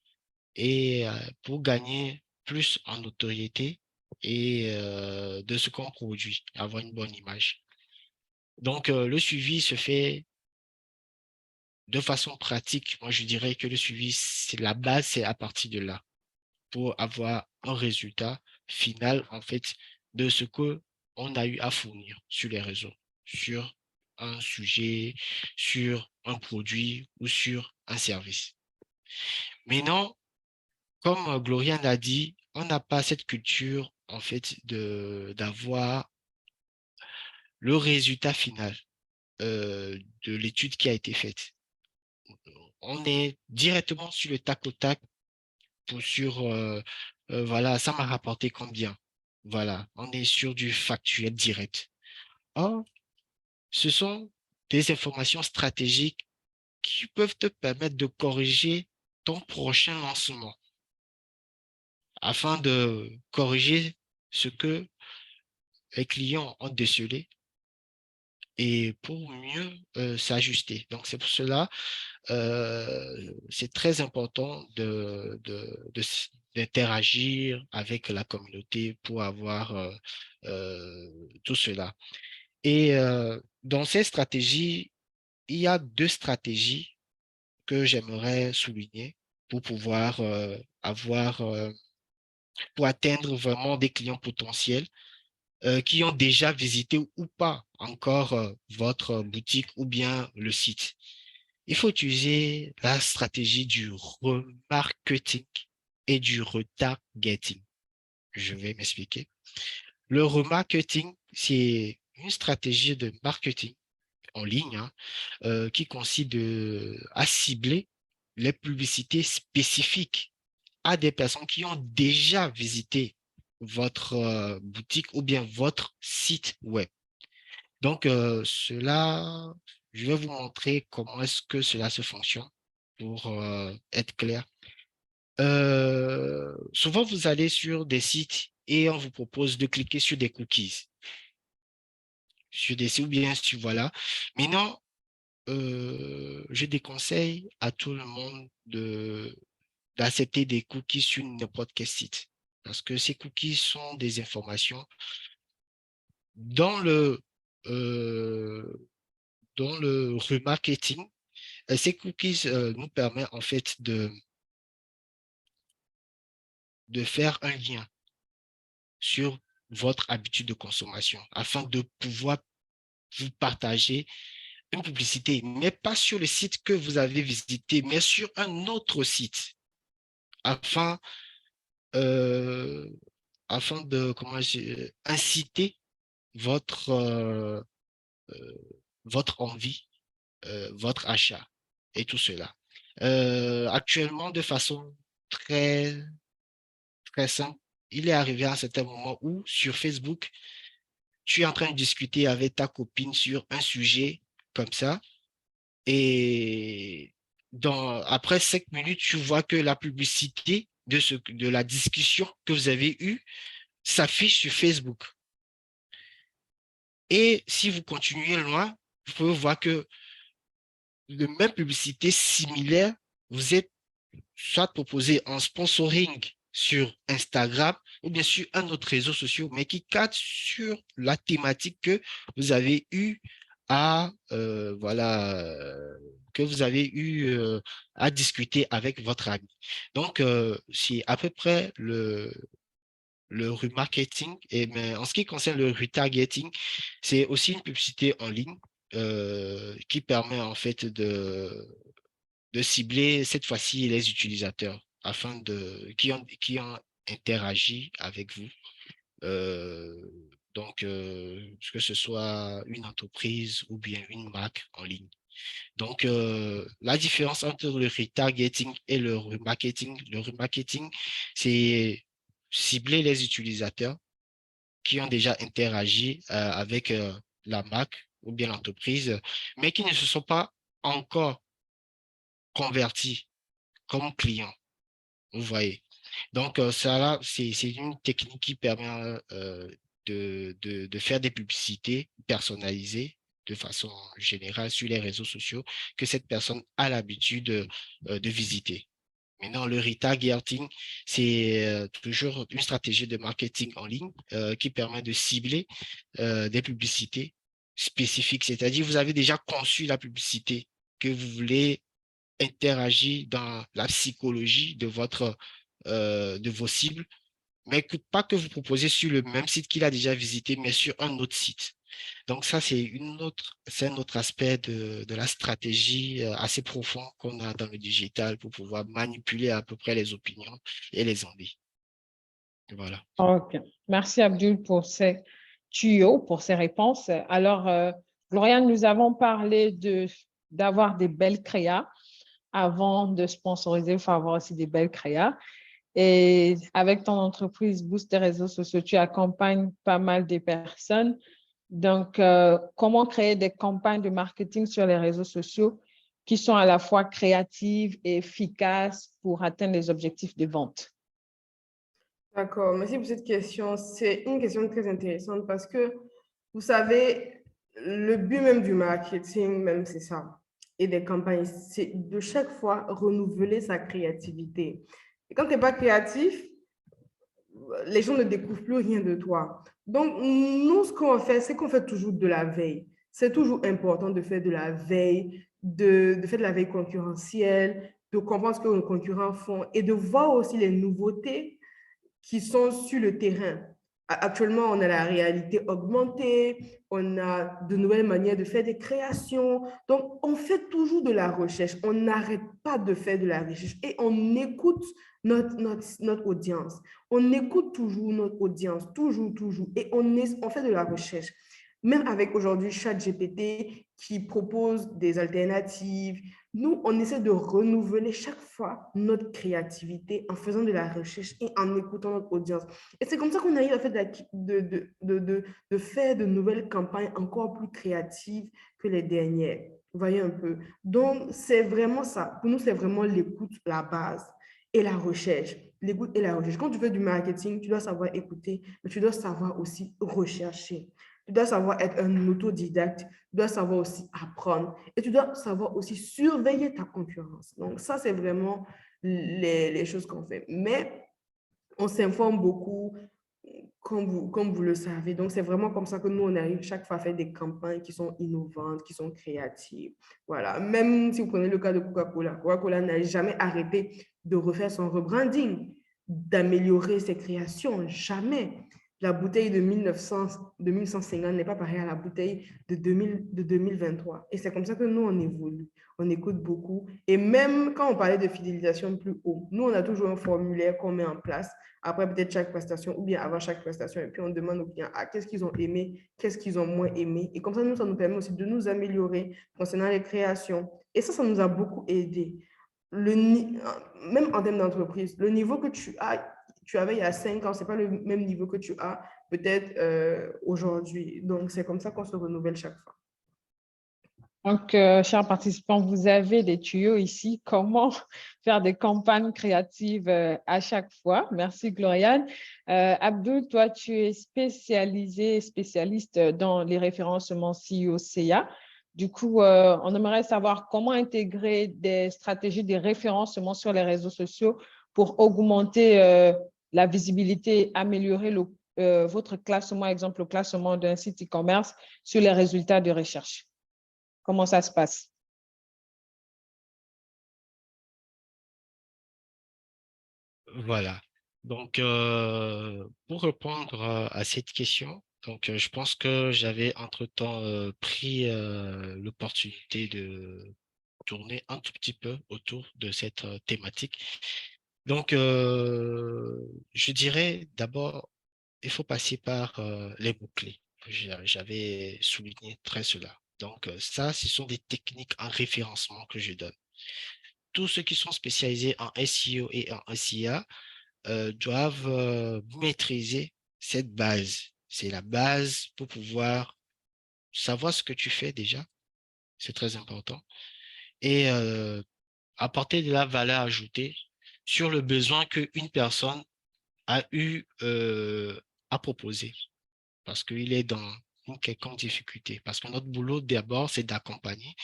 Speaker 3: et pour gagner plus en notoriété et de ce qu'on produit, avoir une bonne image. Donc, le suivi se fait de façon pratique. Moi, je dirais que le suivi, c'est la base, c'est à partir de là pour avoir un résultat final, en fait, de ce que on a eu à fournir sur les réseaux, sur un sujet, sur un produit ou sur un service. Maintenant, comme Gloria l'a dit, on n'a pas cette culture, en fait, d'avoir le résultat final de l'étude qui a été faite. On est directement sur le tac au tac voilà, ça m'a rapporté combien? Voilà, on est sur du factuel direct. Or, ce sont des informations stratégiques qui peuvent te permettre de corriger ton prochain lancement afin de corriger ce que les clients ont décelé et pour mieux s'ajuster. Donc, c'est pour cela c'est très important d'interagir avec la communauté pour avoir tout cela. Et dans ces stratégies, il y a deux stratégies que j'aimerais souligner pour pouvoir pour atteindre vraiment des clients potentiels qui ont déjà visité ou pas encore votre boutique ou bien le site. Il faut utiliser la stratégie du remarketing et du retargeting. Je vais m'expliquer. Le remarketing, c'est une stratégie de marketing en ligne qui consiste à cibler les publicités spécifiques à des personnes qui ont déjà visité votre boutique ou bien votre site web. Donc, je vais vous montrer comment est-ce que cela se fonctionne pour être clair. Souvent, vous allez sur des sites et on vous propose de cliquer sur des cookies. Sur des sites ou bien sur voilà. Maintenant, je déconseille à tout le monde d'accepter des cookies sur n'importe quel site. Parce que ces cookies sont des informations dans euh, dans le remarketing. Ces cookies nous permettent en fait de faire un lien sur votre habitude de consommation afin de pouvoir vous partager une publicité, mais pas sur le site que vous avez visité, mais sur un autre site afin afin de inciter votre, votre envie, votre achat et tout cela. Actuellement, de façon très, très simple, il est arrivé à un certain moment où sur Facebook, tu es en train de discuter avec ta copine sur un sujet comme ça et après 5 minutes, tu vois que la publicité de la discussion que vous avez eue s'affiche sur Facebook. Et si vous continuez loin, vous pouvez voir que de même publicité similaire, vous êtes soit proposé en sponsoring sur Instagram ou bien sûr un autre réseau social, mais qui cadre sur la thématique que vous avez eu à que vous avez eu à discuter avec votre ami. Donc, c'est à peu près le remarketing. Et mais en ce qui concerne le retargeting, c'est aussi une publicité en ligne qui permet en fait de cibler cette fois-ci les utilisateurs afin qui ont interagi avec vous. Euh, que ce soit une entreprise ou bien une marque en ligne. Donc, la différence entre le retargeting et le remarketing, c'est cibler les utilisateurs qui ont déjà interagi avec la marque ou bien l'entreprise, mais qui ne se sont pas encore convertis comme clients. Vous voyez. Donc, ça là, c'est une technique qui permet de faire des publicités personnalisées de façon générale sur les réseaux sociaux que cette personne a l'habitude de visiter. Maintenant, le retargeting, c'est toujours une stratégie de marketing en ligne qui permet de cibler des publicités spécifiques. C'est-à-dire, vous avez déjà conçu la publicité que vous voulez interagir dans la psychologie de vos cibles, mais pas que vous proposez sur le même site qu'il a déjà visité, mais sur un autre site. Donc ça, c'est un autre aspect de la stratégie assez profond qu'on a dans le digital pour pouvoir manipuler à peu près les opinions et les envies. Voilà.
Speaker 1: OK. Merci Abdul pour ces tuyaux, pour ces réponses. Alors, Gloriane, nous avons parlé d'avoir des belles créas. Avant de sponsoriser, il faut avoir aussi des belles créas. Et avec ton entreprise Boost des réseaux sociaux, tu accompagnes pas mal de personnes. Donc, comment créer des campagnes de marketing sur les réseaux sociaux qui sont à la fois créatives et efficaces pour atteindre les objectifs de vente?
Speaker 2: D'accord, merci pour cette question. C'est une question très intéressante parce que, vous savez, le but même du marketing, même c'est ça, et des campagnes, c'est de chaque fois renouveler sa créativité. Et quand tu n'es pas créatif, les gens ne découvrent plus rien de toi. Donc, nous, ce qu'on fait, c'est qu'on fait toujours de la veille. C'est toujours important de faire de la veille, de faire de la veille concurrentielle, de comprendre ce que nos concurrents font et de voir aussi les nouveautés qui sont sur le terrain. Actuellement, on a la réalité augmentée, on a de nouvelles manières de faire des créations. Donc, on fait toujours de la recherche. On n'arrête pas de faire de la recherche et on écoute notre audience. On écoute toujours notre audience, toujours, toujours. Et on fait de la recherche. Même avec aujourd'hui ChatGPT qui propose des alternatives, nous, on essaie de renouveler chaque fois notre créativité en faisant de la recherche et en écoutant notre audience. Et c'est comme ça qu'on arrive à faire de faire de nouvelles campagnes encore plus créatives que les dernières. Vous voyez un peu. Donc, c'est vraiment ça. Pour nous, c'est vraiment l'écoute, la base et la recherche. L'écoute et la recherche. Quand tu fais du marketing, tu dois savoir écouter, mais tu dois savoir aussi rechercher. Tu dois savoir être un autodidacte, tu dois savoir aussi apprendre et tu dois savoir aussi surveiller ta concurrence. Donc, ça, c'est vraiment les choses qu'on fait. Mais on s'informe beaucoup, comme vous le savez. Donc, c'est vraiment comme ça que nous, on arrive chaque fois à faire des campagnes qui sont innovantes, qui sont créatives. Voilà. Même si vous prenez le cas de Coca-Cola, Coca-Cola n'a jamais arrêté de refaire son rebranding, d'améliorer ses créations. Jamais. la bouteille de 1900, de 1150 n'est pas pareille à la bouteille de 2023. Et c'est comme ça que nous, on évolue. On écoute beaucoup. Et même quand on parlait de fidélisation plus haut, nous, on a toujours un formulaire qu'on met en place après peut-être chaque prestation ou bien avant chaque prestation. Et puis, on demande aux clients, qu'est-ce qu'ils ont aimé, qu'est-ce qu'ils ont moins aimé. Et comme ça, nous, ça nous permet aussi de nous améliorer concernant les créations. Et ça nous a beaucoup aidé. Même en termes d'entreprise, le niveau que tu avais il y a 5 ans, ce n'est pas le même niveau que tu as peut-être aujourd'hui. Donc, c'est comme ça qu'on se renouvelle chaque fois.
Speaker 1: Donc, chers participants, vous avez des tuyaux ici, comment faire des campagnes créatives à chaque fois. Merci, Gloriane. Abdul, toi, tu es spécialiste dans les référencements CEO-CA. Du coup, on aimerait savoir comment intégrer des stratégies de référencement sur les réseaux sociaux pour augmenter la visibilité, améliorer votre classement, exemple, le classement d'un site e-commerce sur les résultats de recherche. Comment ça se passe?
Speaker 3: Voilà. Donc, pour répondre à cette question, donc, je pense que j'avais entre-temps pris l'opportunité de tourner un tout petit peu autour de cette thématique. Donc, je dirais d'abord, il faut passer par les mots-clés. J'avais souligné très cela. Donc, ça, ce sont des techniques en référencement que je donne. Tous ceux qui sont spécialisés en SEO et en SIA doivent maîtriser cette base. C'est la base pour pouvoir savoir ce que tu fais déjà. C'est très important. Et apporter de la valeur ajoutée sur le besoin qu'une personne a eu à proposer. Parce qu'il est dans une quelconque difficulté. Parce que notre boulot, d'abord, c'est d'accompagner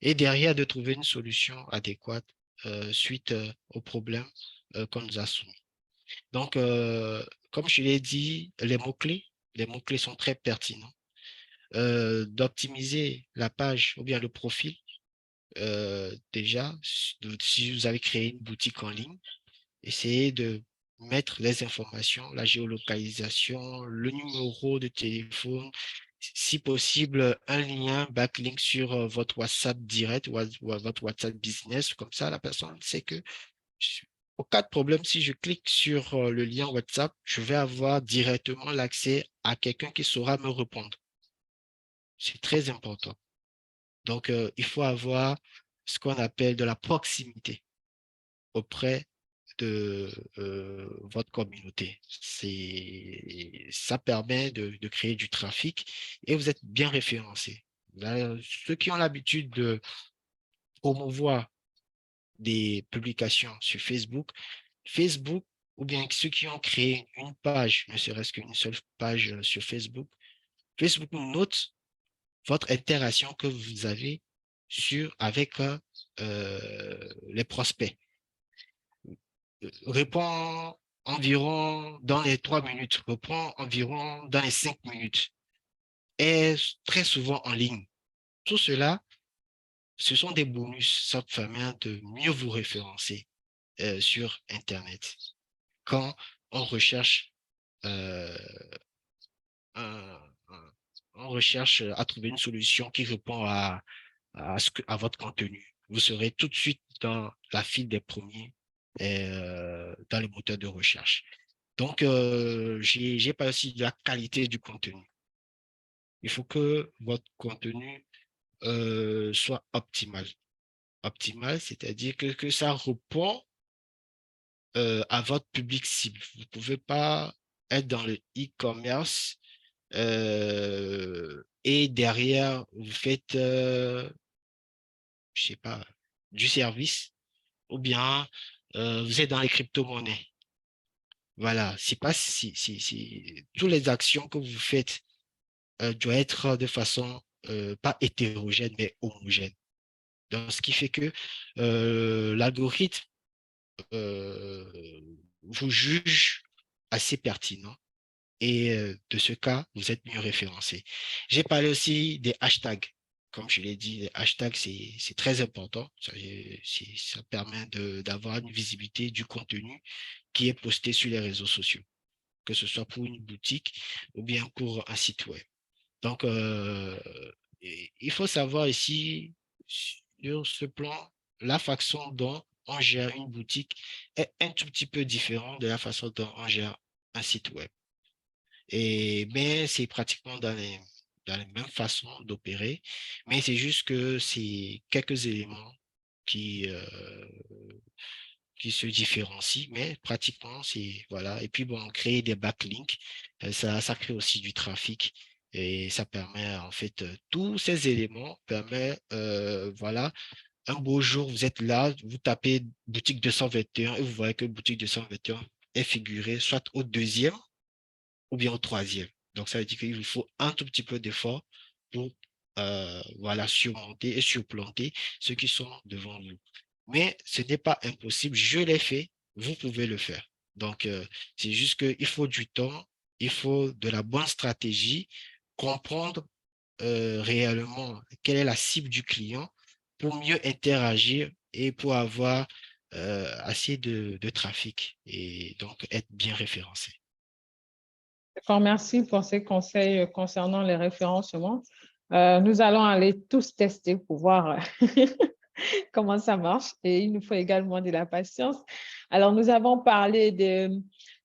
Speaker 3: et derrière de trouver une solution adéquate suite au problème qu'on nous a soumis. Donc, comme je l'ai dit, les mots-clés sont très pertinents. D'optimiser la page ou bien le profil, déjà, si vous avez créé une boutique en ligne, essayez de mettre les informations, la géolocalisation, le numéro de téléphone, si possible, un lien backlink sur votre WhatsApp direct ou votre WhatsApp business. Comme ça, la personne sait que au cas de problème, si je clique sur le lien WhatsApp, je vais avoir directement l'accès à quelqu'un qui saura me répondre. C'est très important. Donc, il faut avoir ce qu'on appelle de la proximité auprès de votre communauté. Ça permet de créer du trafic et vous êtes bien référencé. Là, ceux qui ont l'habitude de promouvoir des publications sur Facebook, ou bien ceux qui ont créé une page, ne serait-ce qu'une seule page sur Facebook note votre interaction que vous avez avec les prospects. Répond environ dans les 3 minutes, répond environ dans les 5 minutes, et très souvent en ligne. Tout cela, ce sont des bonus, ça permet de mieux vous référencer sur Internet. Quand on recherche, euh, on recherche à trouver une solution qui répond à votre contenu, vous serez tout de suite dans la file des premiers dans les moteurs de recherche. Donc, j'ai pas aussi de la qualité du contenu. Il faut que votre contenu soit optimal. Optimal, c'est-à-dire que ça répond à votre public cible. Vous ne pouvez pas être dans le e-commerce et derrière, vous faites, je sais pas, du service ou bien vous êtes dans les crypto-monnaies. Voilà, c'est pas toutes les actions que vous faites doivent être de façon pas hétérogène, mais homogène. Donc, ce qui fait que l'algorithme vous juge assez pertinent et de ce cas, vous êtes mieux référencé. J'ai parlé aussi des hashtags. Comme je l'ai dit, les hashtags, c'est très important. Ça permet d'avoir une visibilité du contenu qui est posté sur les réseaux sociaux. que ce soit pour une boutique ou bien pour un site web. Donc, il faut savoir ici, sur ce plan, la façon dont on gère une boutique est un tout petit peu différente de la façon dont on gère un site web. Mais c'est pratiquement dans les mêmes façons d'opérer, mais c'est juste que c'est quelques éléments qui, euh, qui se différencient, mais pratiquement, c'est, voilà. Et puis, bon, créer des backlinks, ça crée aussi du trafic et ça permet, en fait, tous ces éléments permettent, voilà, un beau jour, vous êtes là, vous tapez boutique 221 et vous voyez que boutique 221 est figurée soit au deuxième ou bien au troisième. Donc, ça veut dire qu'il vous faut un tout petit peu d'effort pour voilà, surmonter et surplanter ceux qui sont devant vous. Mais ce n'est pas impossible, je l'ai fait, vous pouvez le faire. Donc, c'est juste qu'il faut du temps, il faut de la bonne stratégie, comprendre réellement quelle est la cible du client pour mieux interagir et pour avoir assez de trafic et donc être bien référencé.
Speaker 1: D'accord, merci pour ces conseils concernant les référencements. Nous allons aller tous tester pour voir comment ça marche et il nous faut également de la patience. Alors, nous avons parlé de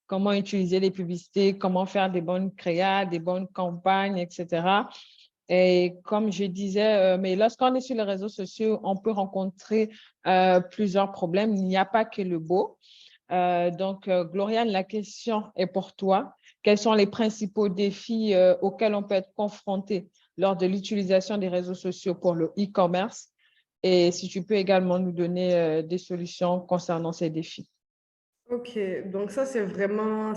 Speaker 1: comment utiliser les publicités, comment faire des bonnes créas, des bonnes campagnes, etc. Et comme je disais, mais lorsqu'on est sur les réseaux sociaux, on peut rencontrer plusieurs problèmes. Il n'y a pas que le beau. Gloriane, la question est pour toi. Quels sont les principaux défis auxquels on peut être confronté lors de l'utilisation des réseaux sociaux pour le e-commerce? Et si tu peux également nous donner des solutions concernant ces défis.
Speaker 2: Ok, donc ça, c'est vraiment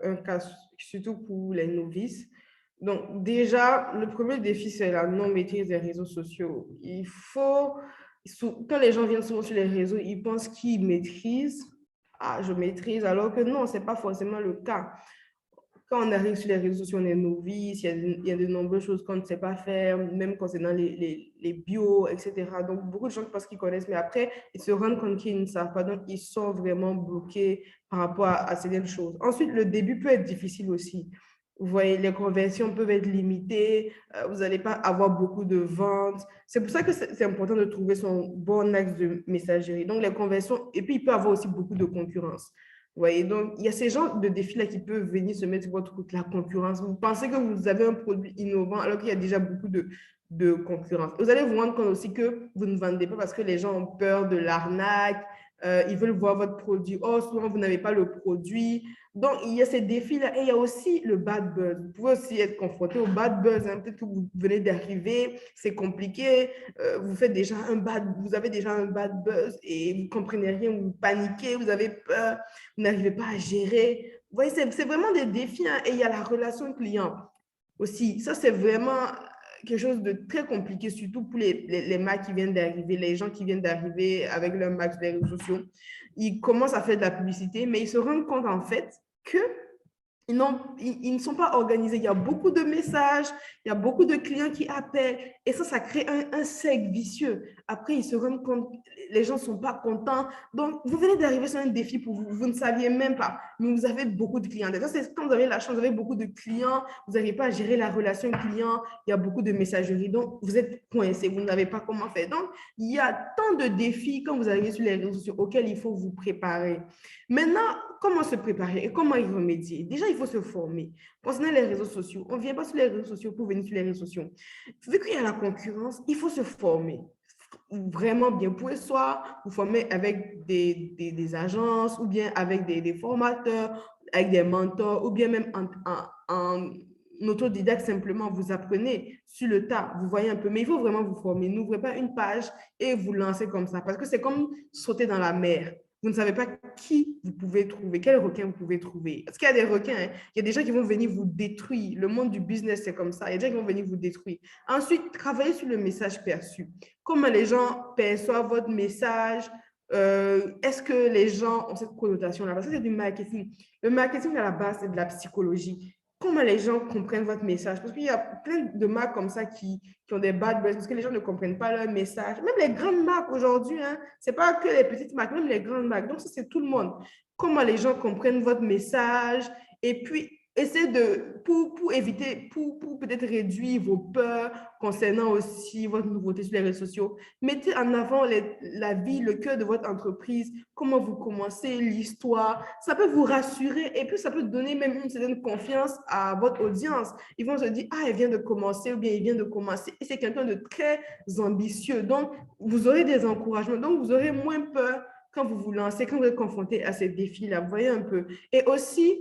Speaker 2: un cas, surtout pour les novices. Donc déjà, le premier défi, c'est la non-maîtrise des réseaux sociaux. Quand les gens viennent souvent sur les réseaux, ils pensent qu'ils maîtrisent. Ah, je maîtrise, alors que non, ce n'est pas forcément le cas. Quand on arrive sur les réseaux sociaux, on est novice, il y a de nombreuses choses qu'on ne sait pas faire, même concernant les bios, etc. Donc, beaucoup de gens pensent qu'ils connaissent, mais après, ils se rendent compte qu'ils ne savent pas. Donc, ils sont vraiment bloqués par rapport à certaines choses. Ensuite, le début peut être difficile aussi. Vous voyez, les conversions peuvent être limitées, vous n'allez pas avoir beaucoup de ventes. C'est pour ça que c'est important de trouver son bon axe de messagerie. Donc, les conversions, et puis il peut y avoir aussi beaucoup de concurrence. Vous voyez, donc il y a ces genres de défis-là qui peuvent venir se mettre sur votre route, la concurrence. Vous pensez que vous avez un produit innovant alors qu'il y a déjà beaucoup de concurrence. Vous allez vous rendre compte aussi que vous ne vendez pas parce que les gens ont peur de l'arnaque, ils veulent voir votre produit. Oh, souvent, vous n'avez pas le produit. Donc, il y a ces défis-là et il y a aussi le bad buzz. Vous pouvez aussi être confronté au bad buzz. Hein. Peut-être que vous venez d'arriver, c'est compliqué, vous avez déjà un bad buzz et vous ne comprenez rien, vous paniquez, vous avez peur, vous n'arrivez pas à gérer. Vous voyez, c'est vraiment des défis. Hein. Et il y a la relation client aussi. Ça, c'est vraiment quelque chose de très compliqué, surtout pour les marques qui viennent d'arriver, les gens qui viennent d'arriver avec leur marque sur les réseaux sociaux. Ils commencent à faire de la publicité, mais ils se rendent compte en fait que ils ne sont pas organisés. Il y a beaucoup de messages, il y a beaucoup de clients qui appellent et ça crée un cercle vicieux. Après, ils se rendent compte, les gens ne sont pas contents. Donc, vous venez d'arriver sur un défi pour vous, vous ne saviez même pas, mais vous avez beaucoup de clients. Déjà, c'est quand vous avez la chance, vous avez beaucoup de clients, vous n'arrivez pas à gérer la relation client, il y a beaucoup de messagerie. Donc, vous êtes coincé, vous n'avez pas comment faire. Donc, il y a tant de défis quand vous arrivez sur les réseaux sociaux auxquels il faut vous préparer. Maintenant, comment se préparer et comment y remédier? Déjà, il faut se former. Concernant les réseaux sociaux, on ne vient pas sur les réseaux sociaux pour venir sur les réseaux sociaux. Vu qu'il y a la concurrence, il faut se former vraiment bien. Vous pouvez soit vous former avec des agences ou bien avec des formateurs, avec des mentors ou bien même en autodidacte, simplement, vous apprenez sur le tas, vous voyez un peu, mais il faut vraiment vous former. N'ouvrez pas une page et vous lancez comme ça parce que c'est comme sauter dans la mer. Vous ne savez pas qui vous pouvez trouver, quel requin vous pouvez trouver. Parce qu'il y a des requins, hein. Il y a des gens qui vont venir vous détruire. Le monde du business, c'est comme ça. Il y a des gens qui vont venir vous détruire. Ensuite, travaillez sur le message perçu. Comment les gens perçoivent votre message. Est-ce que les gens ont cette connotation-là? Parce que c'est du marketing. Le marketing, à la base, c'est de la psychologie. Comment les gens comprennent votre message? Parce qu'il y a plein de marques comme ça qui ont des bad buzz parce que les gens ne comprennent pas leur message. Même les grandes marques aujourd'hui, hein, ce n'est pas que les petites marques, même les grandes marques. Donc, ça, c'est tout le monde. comment les gens comprennent votre message, et puis essayez de, pour éviter, pour peut-être réduire vos peurs concernant aussi votre nouveauté sur les réseaux sociaux, mettez en avant la vie, le cœur de votre entreprise, comment vous commencez, l'histoire. Ça peut vous rassurer et puis ça peut donner même une certaine confiance à votre audience. Ils vont se dire, ah, elle vient de commencer ou bien il vient de commencer. Et c'est quelqu'un de très ambitieux. Donc, vous aurez des encouragements. Donc, vous aurez moins peur quand vous vous lancez, quand vous êtes confronté à ces défis-là. Vous voyez un peu. Et aussi,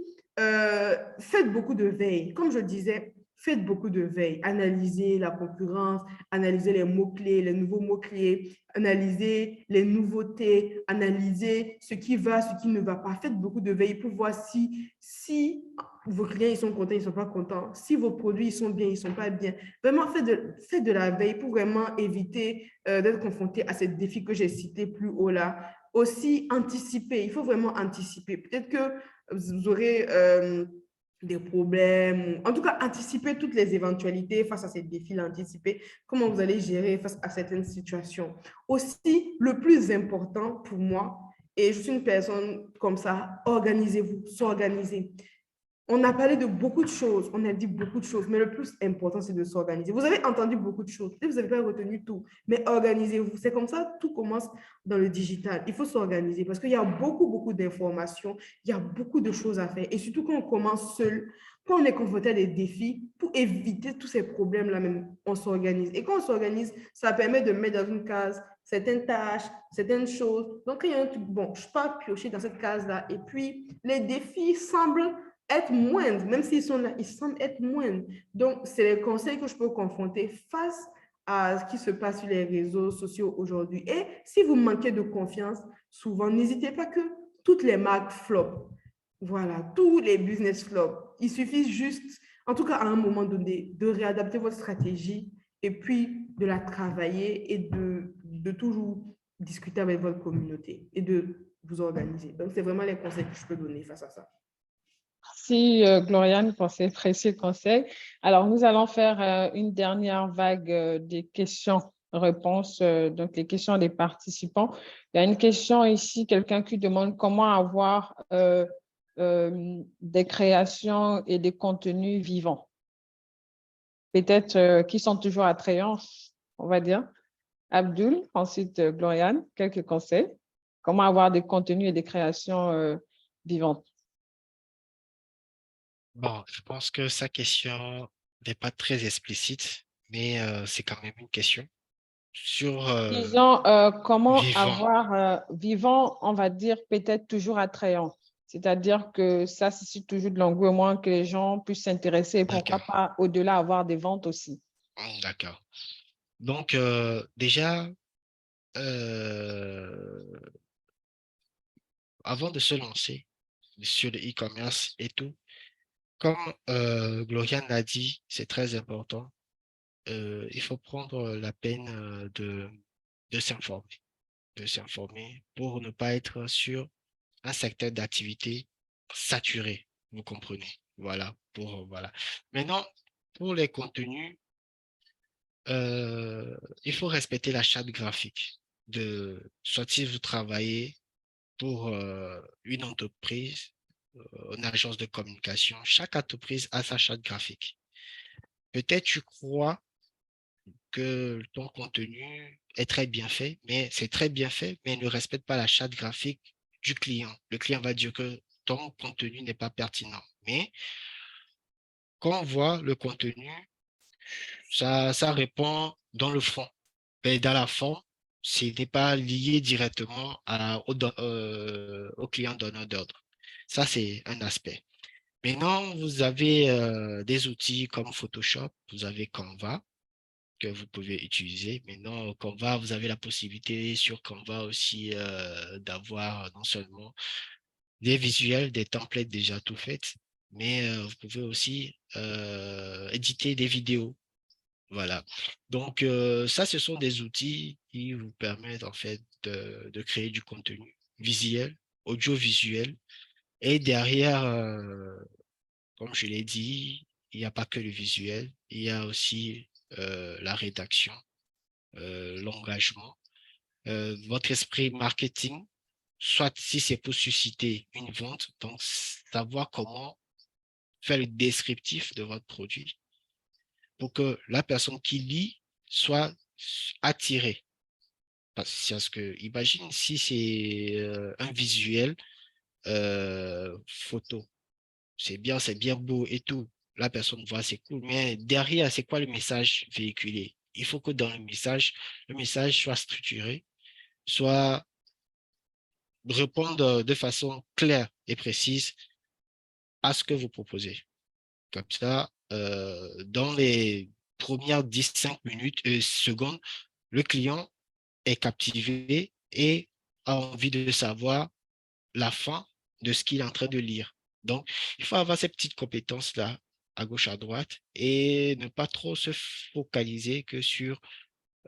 Speaker 2: faites beaucoup de veille. Comme je disais, faites beaucoup de veille. Analysez la concurrence, analysez les mots-clés, les nouveaux mots-clés, analysez les nouveautés, analysez ce qui va, ce qui ne va pas. Faites beaucoup de veille pour voir si vos clients ils sont contents, ils ne sont pas contents, si vos produits ils sont bien, ils ne sont pas bien. Vraiment, faites de la veille pour vraiment éviter d'être confronté à ces défis que j'ai cités plus haut là. Aussi, anticiper. Il faut vraiment anticiper. Peut-être que vous aurez des problèmes. En tout cas, anticiper toutes les éventualités face à ces défis, anticiper comment vous allez gérer face à certaines situations. Aussi, le plus important pour moi, et je suis une personne comme ça, organisez-vous, s'organiser. On a parlé de beaucoup de choses, on a dit beaucoup de choses, mais le plus important, c'est de s'organiser. Vous avez entendu beaucoup de choses, peut-être vous n'avez pas retenu tout, mais organisez-vous. C'est comme ça, tout commence dans le digital. Il faut s'organiser parce qu'il y a beaucoup, beaucoup d'informations, il y a beaucoup de choses à faire. Et surtout quand on commence seul, quand on est confronté à des défis, pour éviter tous ces problèmes-là même, on s'organise. Et quand on s'organise, ça permet de mettre dans une case certaines tâches, certaines choses. Donc, il y a un truc, bon, je ne peux pas piocher dans cette case-là. Et puis, les défis semblent être moindres, même s'ils sont là, ils semblent être moindres. Donc, c'est les conseils que je peux confronter face à ce qui se passe sur les réseaux sociaux aujourd'hui. Et si vous manquez de confiance, souvent, n'hésitez pas que toutes les marques flop. Voilà, tous les business flop. Il suffit juste, en tout cas à un moment donné, de réadapter votre stratégie et puis de la travailler et de toujours discuter avec votre communauté et de vous organiser. Donc, c'est vraiment les conseils que je peux donner face à ça.
Speaker 1: Merci, Gloriane, pour ces précieux conseils. Alors, nous allons faire une dernière vague des questions-réponses, donc les questions des participants. Il y a une question ici, quelqu'un qui demande comment avoir des créations et des contenus vivants. Peut-être qui sont toujours attrayants, on va dire. Abdul, ensuite Gloriane, quelques conseils. Comment avoir des contenus et des créations vivantes?
Speaker 3: Bon, je pense que sa question n'est pas très explicite, mais c'est quand même une question sur
Speaker 1: Disons, comment
Speaker 3: vivant.
Speaker 1: avoir vivant, on va dire, peut-être toujours attrayant. C'est-à-dire que ça suscite toujours de l'engouement, que les gens puissent s'intéresser et pourquoi
Speaker 3: D'accord.
Speaker 1: pas au-delà avoir des ventes aussi.
Speaker 3: D'accord. Donc, déjà, euh, avant de se lancer sur le e-commerce et tout, comme Gloriane l'a dit, c'est très important. Il faut prendre la peine de s'informer, pour ne pas être sur un secteur d'activité saturé, vous comprenez. Voilà, voilà. Maintenant, pour les contenus, il faut respecter la charte graphique soit si vous travaillez pour une entreprise, une agence de communication, chaque entreprise a sa charte graphique. Peut-être tu crois que ton contenu est très bien fait, mais c'est très bien fait, mais ne respecte pas la charte graphique du client. Le client va dire que ton contenu n'est pas pertinent. Mais quand on voit le contenu, ça répond dans le fond. Mais dans la forme, ce n'est pas lié directement au client donneur d'ordre. Ça, c'est un aspect. Maintenant, vous avez des outils comme Photoshop, vous avez Canva que vous pouvez utiliser. Maintenant, Canva, vous avez la possibilité sur Canva aussi d'avoir non seulement des visuels, des templates déjà tout faits, mais vous pouvez aussi éditer des vidéos. Voilà. Donc, ça, ce sont des outils qui vous permettent en fait de créer du contenu visuel, audiovisuel. Et derrière, comme je l'ai dit, il n'y a pas que le visuel, il y a aussi la rédaction, l'engagement, votre esprit marketing soit si c'est pour susciter une vente, donc savoir comment faire le descriptif de votre produit pour que la personne qui lit soit attirée. Parce que, imagine si c'est un visuel photo, c'est bien beau et tout. La personne voit, c'est cool, mais derrière, c'est quoi le message véhiculé? Il faut que dans le message soit structuré, soit répondre de façon claire et précise à ce que vous proposez. Comme ça, dans les premières 15 minutes, secondes, le client est captivé et a envie de savoir la fin de ce qu'il est en train de lire. Donc, il faut avoir ces petites compétences-là à gauche, à droite et ne pas trop se focaliser que sur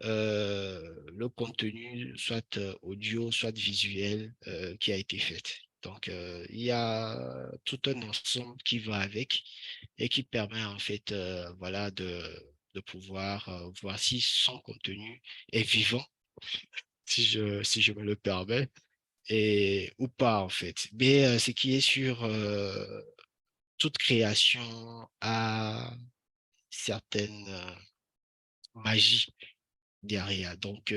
Speaker 3: le contenu, soit audio, soit visuel qui a été fait. Donc, il y a tout un ensemble qui va avec et qui permet en fait voilà, de pouvoir voir si son contenu est vivant, si je me le permets, et, ou pas en fait. Mais ce qui est sur toute création a certaines magies derrière. Donc,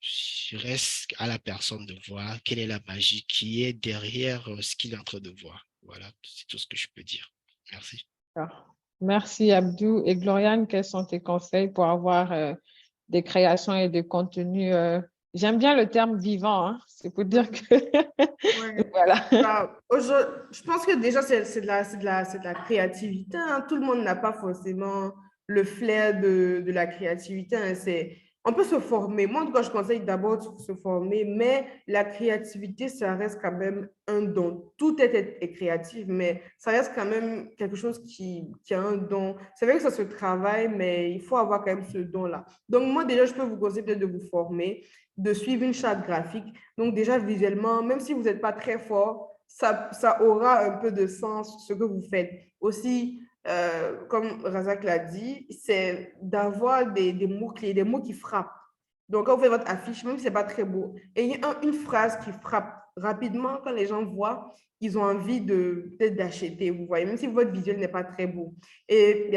Speaker 3: je reste à la personne de voir quelle est la magie qui est derrière ce qu'il est en train de voir. Voilà, c'est tout ce que je peux dire. Merci.
Speaker 1: Merci Abdou. Et Gloriane, quels sont tes conseils pour avoir des créations et des contenus? J'aime bien le terme vivant, hein. C'est pour dire que
Speaker 2: Ouais.
Speaker 1: voilà.
Speaker 2: Je pense que déjà, c'est de la créativité, hein. Tout le monde n'a pas forcément le flair de la créativité, hein. On peut se former. Moi, en tout cas, je conseille d'abord de se former, mais la créativité, ça reste quand même un don. Tout est créatif, mais ça reste quand même quelque chose qui a un don. C'est vrai que ça se travaille, mais il faut avoir quand même ce don-là. Donc, moi, déjà, je peux vous conseiller peut-être de vous former, de suivre une charte graphique. Donc déjà visuellement, même si vous n'êtes pas très fort, ça aura un peu de sens ce que vous faites. Aussi, comme Razak l'a dit, c'est d'avoir des mots-clés, des mots qui frappent. Donc quand vous faites votre affiche, même si ce n'est pas très beau, ayez une phrase qui frappe rapidement quand les gens voient, ils ont envie peut-être d'acheter, vous voyez, même si votre visuel n'est pas très beau. Et il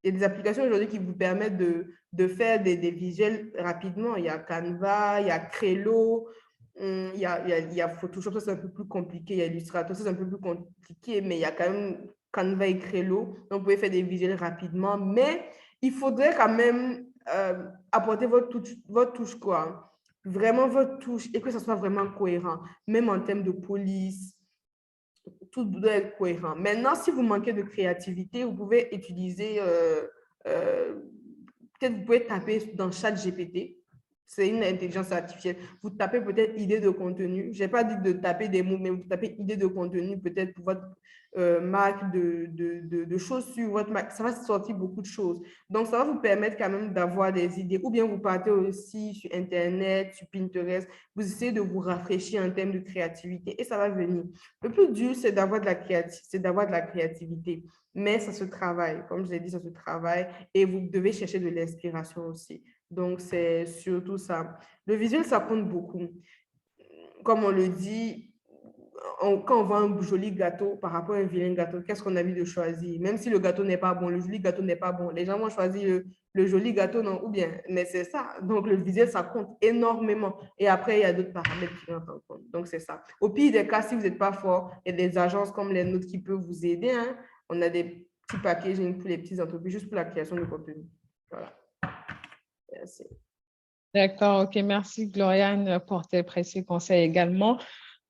Speaker 2: y a des applications aujourd'hui qui vous permettent de faire des visuels rapidement. Il y a Canva, il y a Trello, il y a Photoshop, ça c'est un peu plus compliqué. Il y a Illustrator, ça c'est un peu plus compliqué, mais il y a quand même Canva et Trello. Donc, vous pouvez faire des visuels rapidement, mais il faudrait quand même apporter votre touche, quoi. Vraiment votre touche et que ça soit vraiment cohérent, même en termes de police. Tout doit être cohérent. Maintenant, si vous manquez de créativité, vous pouvez utiliser peut-être vous pouvez taper dans ChatGPT. C'est une intelligence artificielle. Vous tapez peut-être idée de contenu. Je n'ai pas dit de taper des mots, mais vous tapez idée de contenu peut-être pour votre marque de chaussures, votre marque. Ça va sortir beaucoup de choses. Donc, ça va vous permettre quand même d'avoir des idées. Ou bien vous partez aussi sur Internet, sur Pinterest. Vous essayez de vous rafraîchir en termes de créativité et ça va venir. Le plus dur, c'est d'avoir de la créativité. Mais ça se travaille. Comme je l'ai dit, ça se travaille et vous devez chercher de l'inspiration aussi. Donc, c'est surtout ça. Le visuel, ça compte beaucoup. Comme on le dit, quand on voit un joli gâteau par rapport à un vilain gâteau, qu'est-ce qu'on a envie de choisir? Même si le gâteau n'est pas bon, le joli gâteau n'est pas bon, les gens vont choisir le joli gâteau, non? Ou bien, mais c'est ça. Donc, le visuel, ça compte énormément. Et après, il y a d'autres paramètres qui rentrent en compte. Donc, c'est ça. Au pire des cas, si vous n'êtes pas fort, il y a des agences comme les nôtres qui peuvent vous aider, hein. On a des petits packaging pour les petites entreprises, juste pour la création de contenu. Voilà. Merci.
Speaker 1: D'accord, ok. Merci Gloriane pour tes précieux conseils également.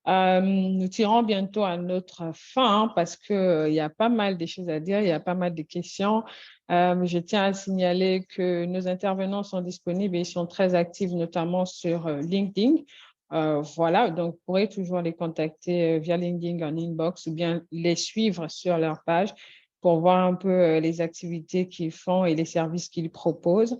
Speaker 1: Nous tirons bientôt à notre fin parce qu'il y a pas mal de choses à dire, il y a pas mal de questions. Je tiens à signaler que nos intervenants sont disponibles et ils sont très actifs, notamment sur LinkedIn. Voilà, donc vous pourrez toujours les contacter via LinkedIn en inbox ou bien les suivre sur leur page pour voir un peu les activités qu'ils font et les services qu'ils proposent.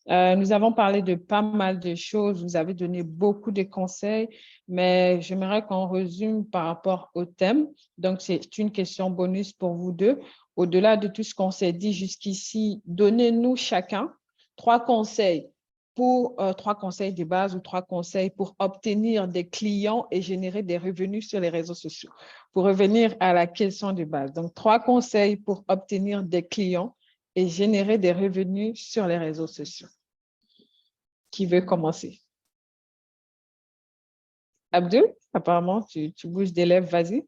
Speaker 1: Nous avons parlé de pas mal de choses, vous avez donné beaucoup de conseils, mais j'aimerais qu'on résume par rapport au thème. Donc, c'est une question bonus pour vous deux. Au-delà de tout ce qu'on s'est dit jusqu'ici, donnez-nous chacun 3 conseils pour 3 conseils de base ou 3 conseils pour obtenir des clients et générer des revenus sur les réseaux sociaux. Pour revenir à la question de base, donc 3 conseils pour obtenir des clients et générer des revenus sur les réseaux sociaux. Qui veut commencer? Abdul, apparemment, tu bouges des lèvres, vas-y.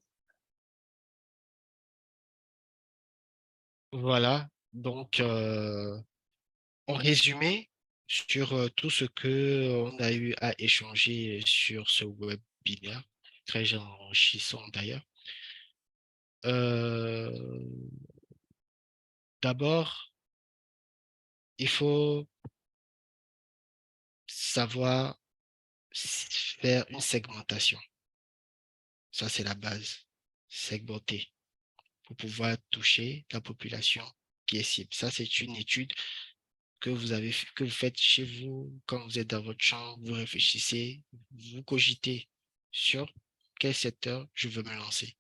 Speaker 3: Voilà, donc en résumé, sur tout ce que on a eu à échanger sur ce webinaire, très enrichissant d'ailleurs. D'abord, il faut savoir faire une segmentation. Ça, c'est la base. Segmenter pour pouvoir toucher la population qui est cible. Ça, c'est une étude que vous faites chez vous quand vous êtes dans votre chambre, vous réfléchissez, vous cogitez sur quel secteur je veux me lancer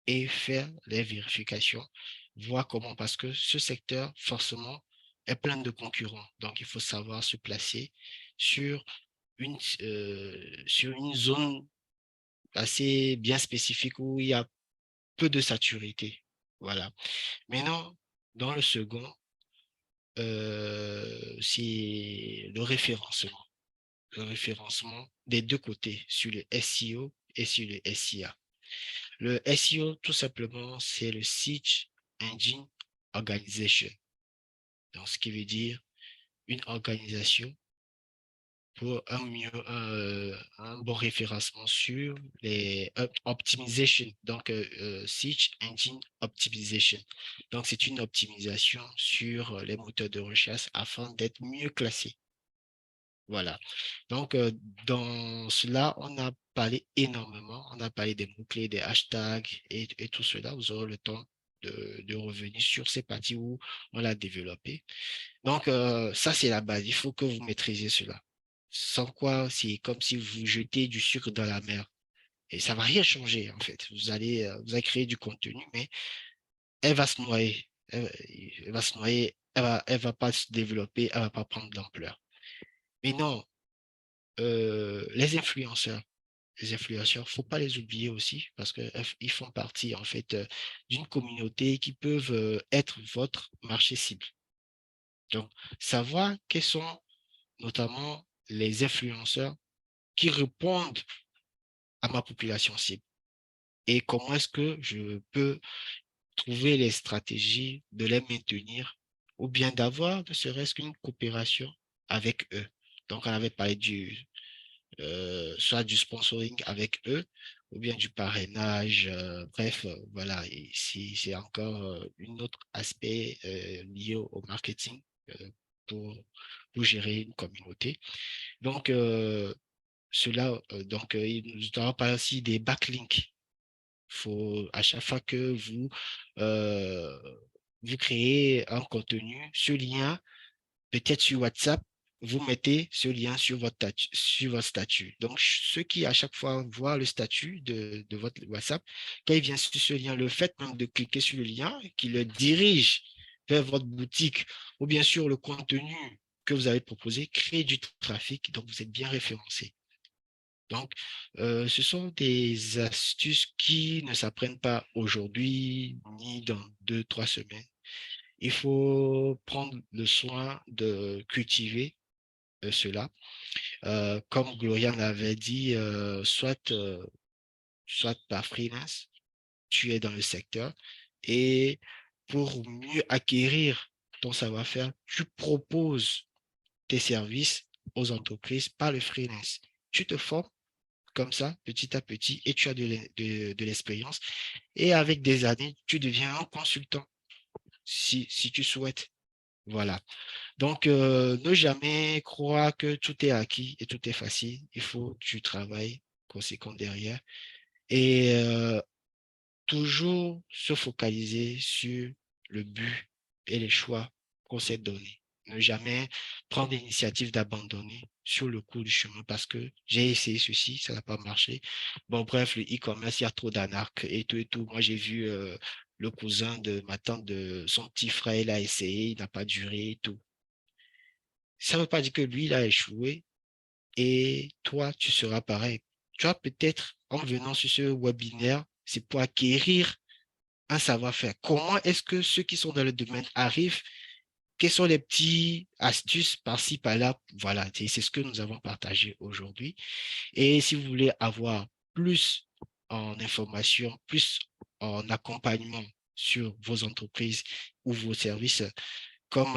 Speaker 3: et faire les vérifications, voir comment, parce que ce secteur, forcément, est plein de concurrents. Donc, il faut savoir se placer sur sur une zone assez bien spécifique où il y a peu de saturité. Voilà. Maintenant, dans le second, c'est le référencement. Le référencement des deux côtés, sur le SEO et sur le SIA. Le SEO, tout simplement, c'est le Search Engine Organization. Donc, ce qui veut dire une organisation pour un bon référencement sur les optimization, donc Search Engine Optimization. Donc, c'est une optimisation sur les moteurs de recherche afin d'être mieux classé. Voilà. Donc, dans cela, on a parlé énormément. On a parlé des mots-clés, des hashtags et tout cela. Vous aurez le temps de revenir sur ces parties où on l'a développé. Donc, ça, c'est la base. Il faut que vous maîtrisiez cela. Sans quoi, c'est comme si vous jetez du sucre dans la mer. Et ça ne va rien changer, en fait. Vous allez créer du contenu, mais elle va se noyer. Elle va se noyer. Elle va pas se développer. Elle va pas prendre d'ampleur. Mais non, les influenceurs, faut pas les oublier aussi parce qu'ils font partie en fait d'une communauté qui peuvent être votre marché cible. Donc, savoir quels sont notamment les influenceurs qui répondent à ma population cible et comment est-ce que je peux trouver les stratégies de les maintenir ou bien d'avoir ne serait-ce qu'une coopération avec eux. Donc, on avait parlé soit du sponsoring avec eux, ou bien du parrainage. Bref, voilà, c'est encore un autre aspect lié au marketing pour, pour gérer une communauté. Donc, nous avons parlé aussi des backlinks. Faut, à chaque fois que euh, vous créez un contenu, ce lien peut-être sur WhatsApp, vous mettez ce lien sur votre statut. Donc, ceux qui, à chaque fois, voient le statut de votre WhatsApp, quand ils viennent sur ce lien, le fait même de cliquer sur le lien qui le dirige vers votre boutique ou bien sûr le contenu que vous avez proposé, crée du trafic, donc vous êtes bien référencé. Donc, ce sont des astuces qui ne s'apprennent pas aujourd'hui ni dans 2-3 semaines. Il faut prendre le soin de cultiver cela. Comme Gloria l'avait dit, soit par freelance, tu es dans le secteur et pour mieux acquérir ton savoir-faire, tu proposes tes services aux entreprises par le freelance. Tu te formes comme ça, petit à petit, et tu as de l'expérience. Et avec des années, tu deviens un consultant si tu souhaites. Voilà. Donc, ne jamais croire que tout est acquis et tout est facile. Il faut que tu travailles conséquent derrière et toujours se focaliser sur le but et les choix qu'on s'est donnés. Ne jamais prendre l'initiative d'abandonner sur le cours du chemin parce que j'ai essayé ceci, ça n'a pas marché. Bon, bref, le e-commerce, il y a trop d'anarques et tout et tout. Moi, j'ai vu le cousin de ma tante, de son petit frère, il a essayé, il n'a pas duré et tout. Ça ne veut pas dire que lui, il a échoué et toi, tu seras pareil. Tu vois, peut-être en venant sur ce webinaire, c'est pour acquérir un savoir-faire. Comment est-ce que ceux qui sont dans le domaine arrivent? Quelles sont les petites astuces par-ci, par-là? Voilà, c'est ce que nous avons partagé aujourd'hui. Et si vous voulez avoir plus en information, plus en accompagnement sur vos entreprises ou vos services, comme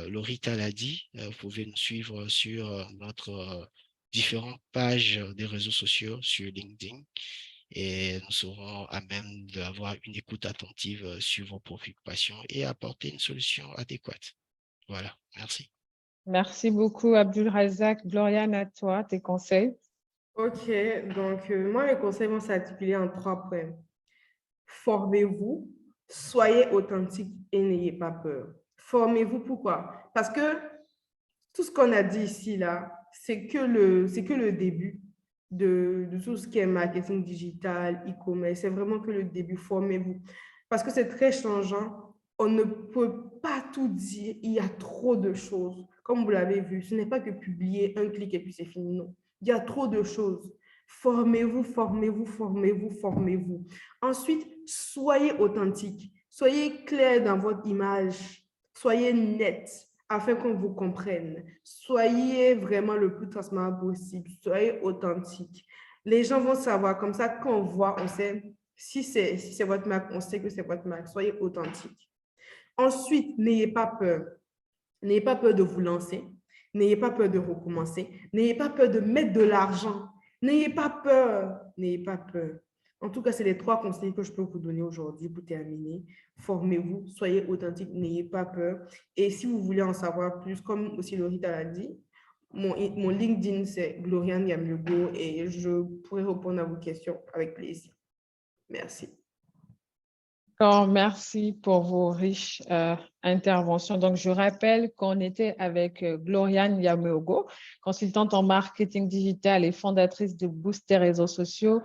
Speaker 3: Lorita l'a dit, vous pouvez nous suivre sur notre différentes pages des réseaux sociaux sur LinkedIn et nous serons à même d'avoir une écoute attentive sur vos préoccupations et apporter une solution adéquate. Voilà, merci.
Speaker 1: Merci beaucoup, Abdul Razak. Gloriane, à toi, tes conseils.
Speaker 2: Ok, donc moi, mes conseils vont s'articuler en 3 points. Formez-vous, soyez authentique et n'ayez pas peur. Formez-vous, pourquoi? Parce que tout ce qu'on a dit ici, là, c'est que le début de tout ce qui est marketing digital, e-commerce. C'est vraiment que le début. Formez-vous. Parce que c'est très changeant. On ne peut pas tout dire. Il y a trop de choses. Comme vous l'avez vu, ce n'est pas que publier un clic et puis c'est fini. Non. Il y a trop de choses. Formez-vous, formez-vous, formez-vous, formez-vous. Ensuite, soyez authentique. Soyez clair dans votre image. Soyez net afin qu'on vous comprenne. Soyez vraiment le plus transparent possible. Soyez authentique. Les gens vont savoir, comme ça, quand on voit, on sait si c'est votre marque, on sait que c'est votre marque. Soyez authentique. Ensuite, n'ayez pas peur. N'ayez pas peur de vous lancer. N'ayez pas peur de recommencer. N'ayez pas peur de mettre de l'argent. N'ayez pas peur. N'ayez pas peur. En tout cas, c'est les 3 conseils que je peux vous donner aujourd'hui pour terminer. Formez-vous, soyez authentique, n'ayez pas peur. Et si vous voulez en savoir plus, comme aussi Lorita l'a dit, mon LinkedIn, c'est Gloriane Yamiogo et je pourrai répondre à vos questions avec plaisir. Merci.
Speaker 1: D'accord, merci pour vos riches interventions. Donc, je rappelle qu'on était avec Gloriane Yameogo, consultante en marketing digital et fondatrice de Booster Réseaux sociaux.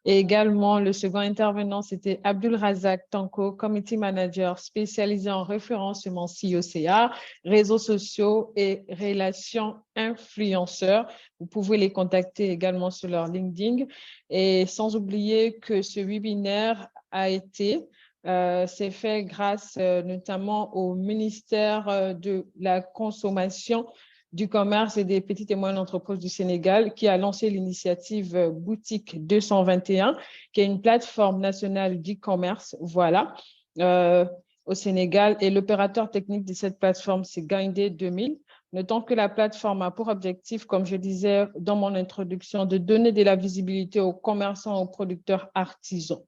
Speaker 1: Et également, le second intervenant, c'était Abdul Razak Tanko, committee manager spécialisé en référencement COCA, réseaux sociaux et relations influenceurs. Vous pouvez les contacter également sur leur LinkedIn. Et sans oublier que ce webinaire a été c'est fait grâce notamment au ministère de la Consommation, du Commerce et des petites et moyennes entreprises du Sénégal qui a lancé l'initiative Boutique 221, qui est une plateforme nationale d'e-commerce, voilà, au Sénégal. Et l'opérateur technique de cette plateforme, c'est Gaindé 2000. Notons que la plateforme a pour objectif, comme je disais dans mon introduction, de donner de la visibilité aux commerçants, aux producteurs artisans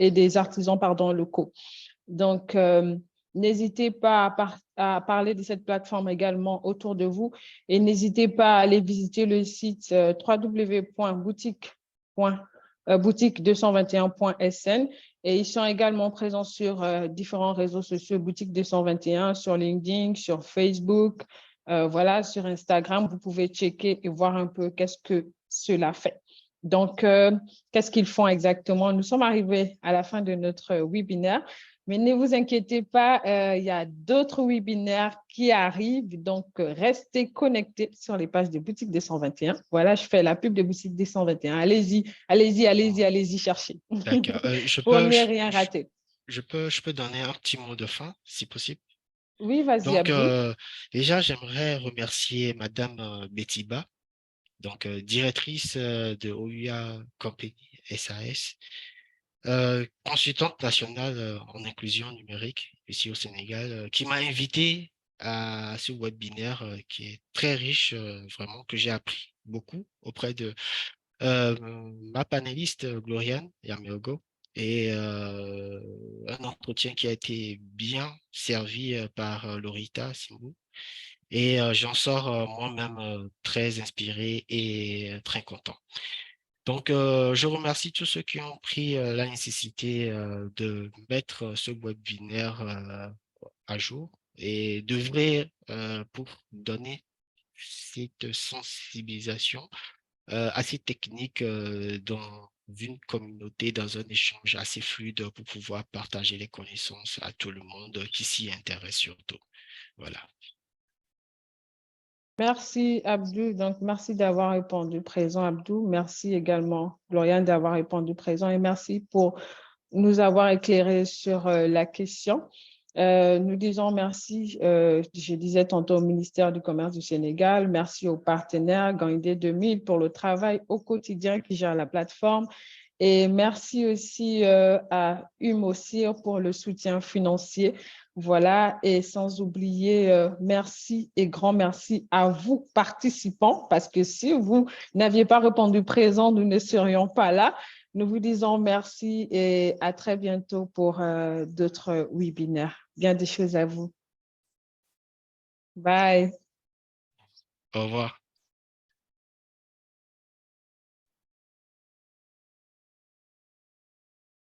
Speaker 1: et des artisans locaux. Donc, n'hésitez pas à parler de cette plateforme également autour de vous et n'hésitez pas à aller visiter le site www.boutique221.sn et ils sont également présents sur différents réseaux sociaux, Boutique 221, sur LinkedIn, sur Facebook, voilà, sur Instagram. Vous pouvez checker et voir un peu qu'est-ce que cela fait. Donc, qu'est-ce qu'ils font exactement? Nous sommes arrivés à la fin de notre webinaire. Mais ne vous inquiétez pas, il y a d'autres webinaires qui arrivent, donc restez connectés sur les pages de Boutique 221. Voilà, je fais la pub de Boutique 221. Allez-y, allez-y, allez-y, allez-y chercher
Speaker 3: D'accord.
Speaker 1: pour ne rien rater.
Speaker 3: Je peux donner un petit mot de fin, si possible.
Speaker 1: Oui, vas-y,
Speaker 3: Donc,
Speaker 1: Abdou.
Speaker 3: déjà, j'aimerais remercier Madame Betiba, donc directrice de OUA Company SAS, consultante nationale en inclusion numérique ici au Sénégal, qui m'a invité à ce webinaire qui est très riche, vraiment, que j'ai appris beaucoup auprès de euh, ma panéliste Gloriane Yameogo et un entretien qui a été bien servi par Lorita Simou. Et j'en sors moi-même très inspiré et très content. Donc, je remercie tous ceux qui ont pris la nécessité de mettre ce webinaire à jour et d'œuvrer pour donner cette sensibilisation assez technique dans une communauté, dans un échange assez fluide pour pouvoir partager les connaissances à tout le monde qui s'y intéresse surtout. Voilà.
Speaker 1: Merci, Abdou. Donc, merci d'avoir répondu présent, Abdou. Merci également, Gloriane, d'avoir répondu présent et merci pour nous avoir éclairé sur la question. Nous disons merci, je disais tantôt au ministère du Commerce du Sénégal, merci aux partenaires Gandhi 2000 pour le travail au quotidien qui gère la plateforme et merci aussi à Humosir pour le soutien financier. Voilà, et sans oublier, merci et grand merci à vous participants, parce que si vous n'aviez pas répondu présent, nous ne serions pas là. Nous vous disons merci et à très bientôt pour d'autres webinaires. Bien des choses à vous. Bye.
Speaker 3: Au revoir.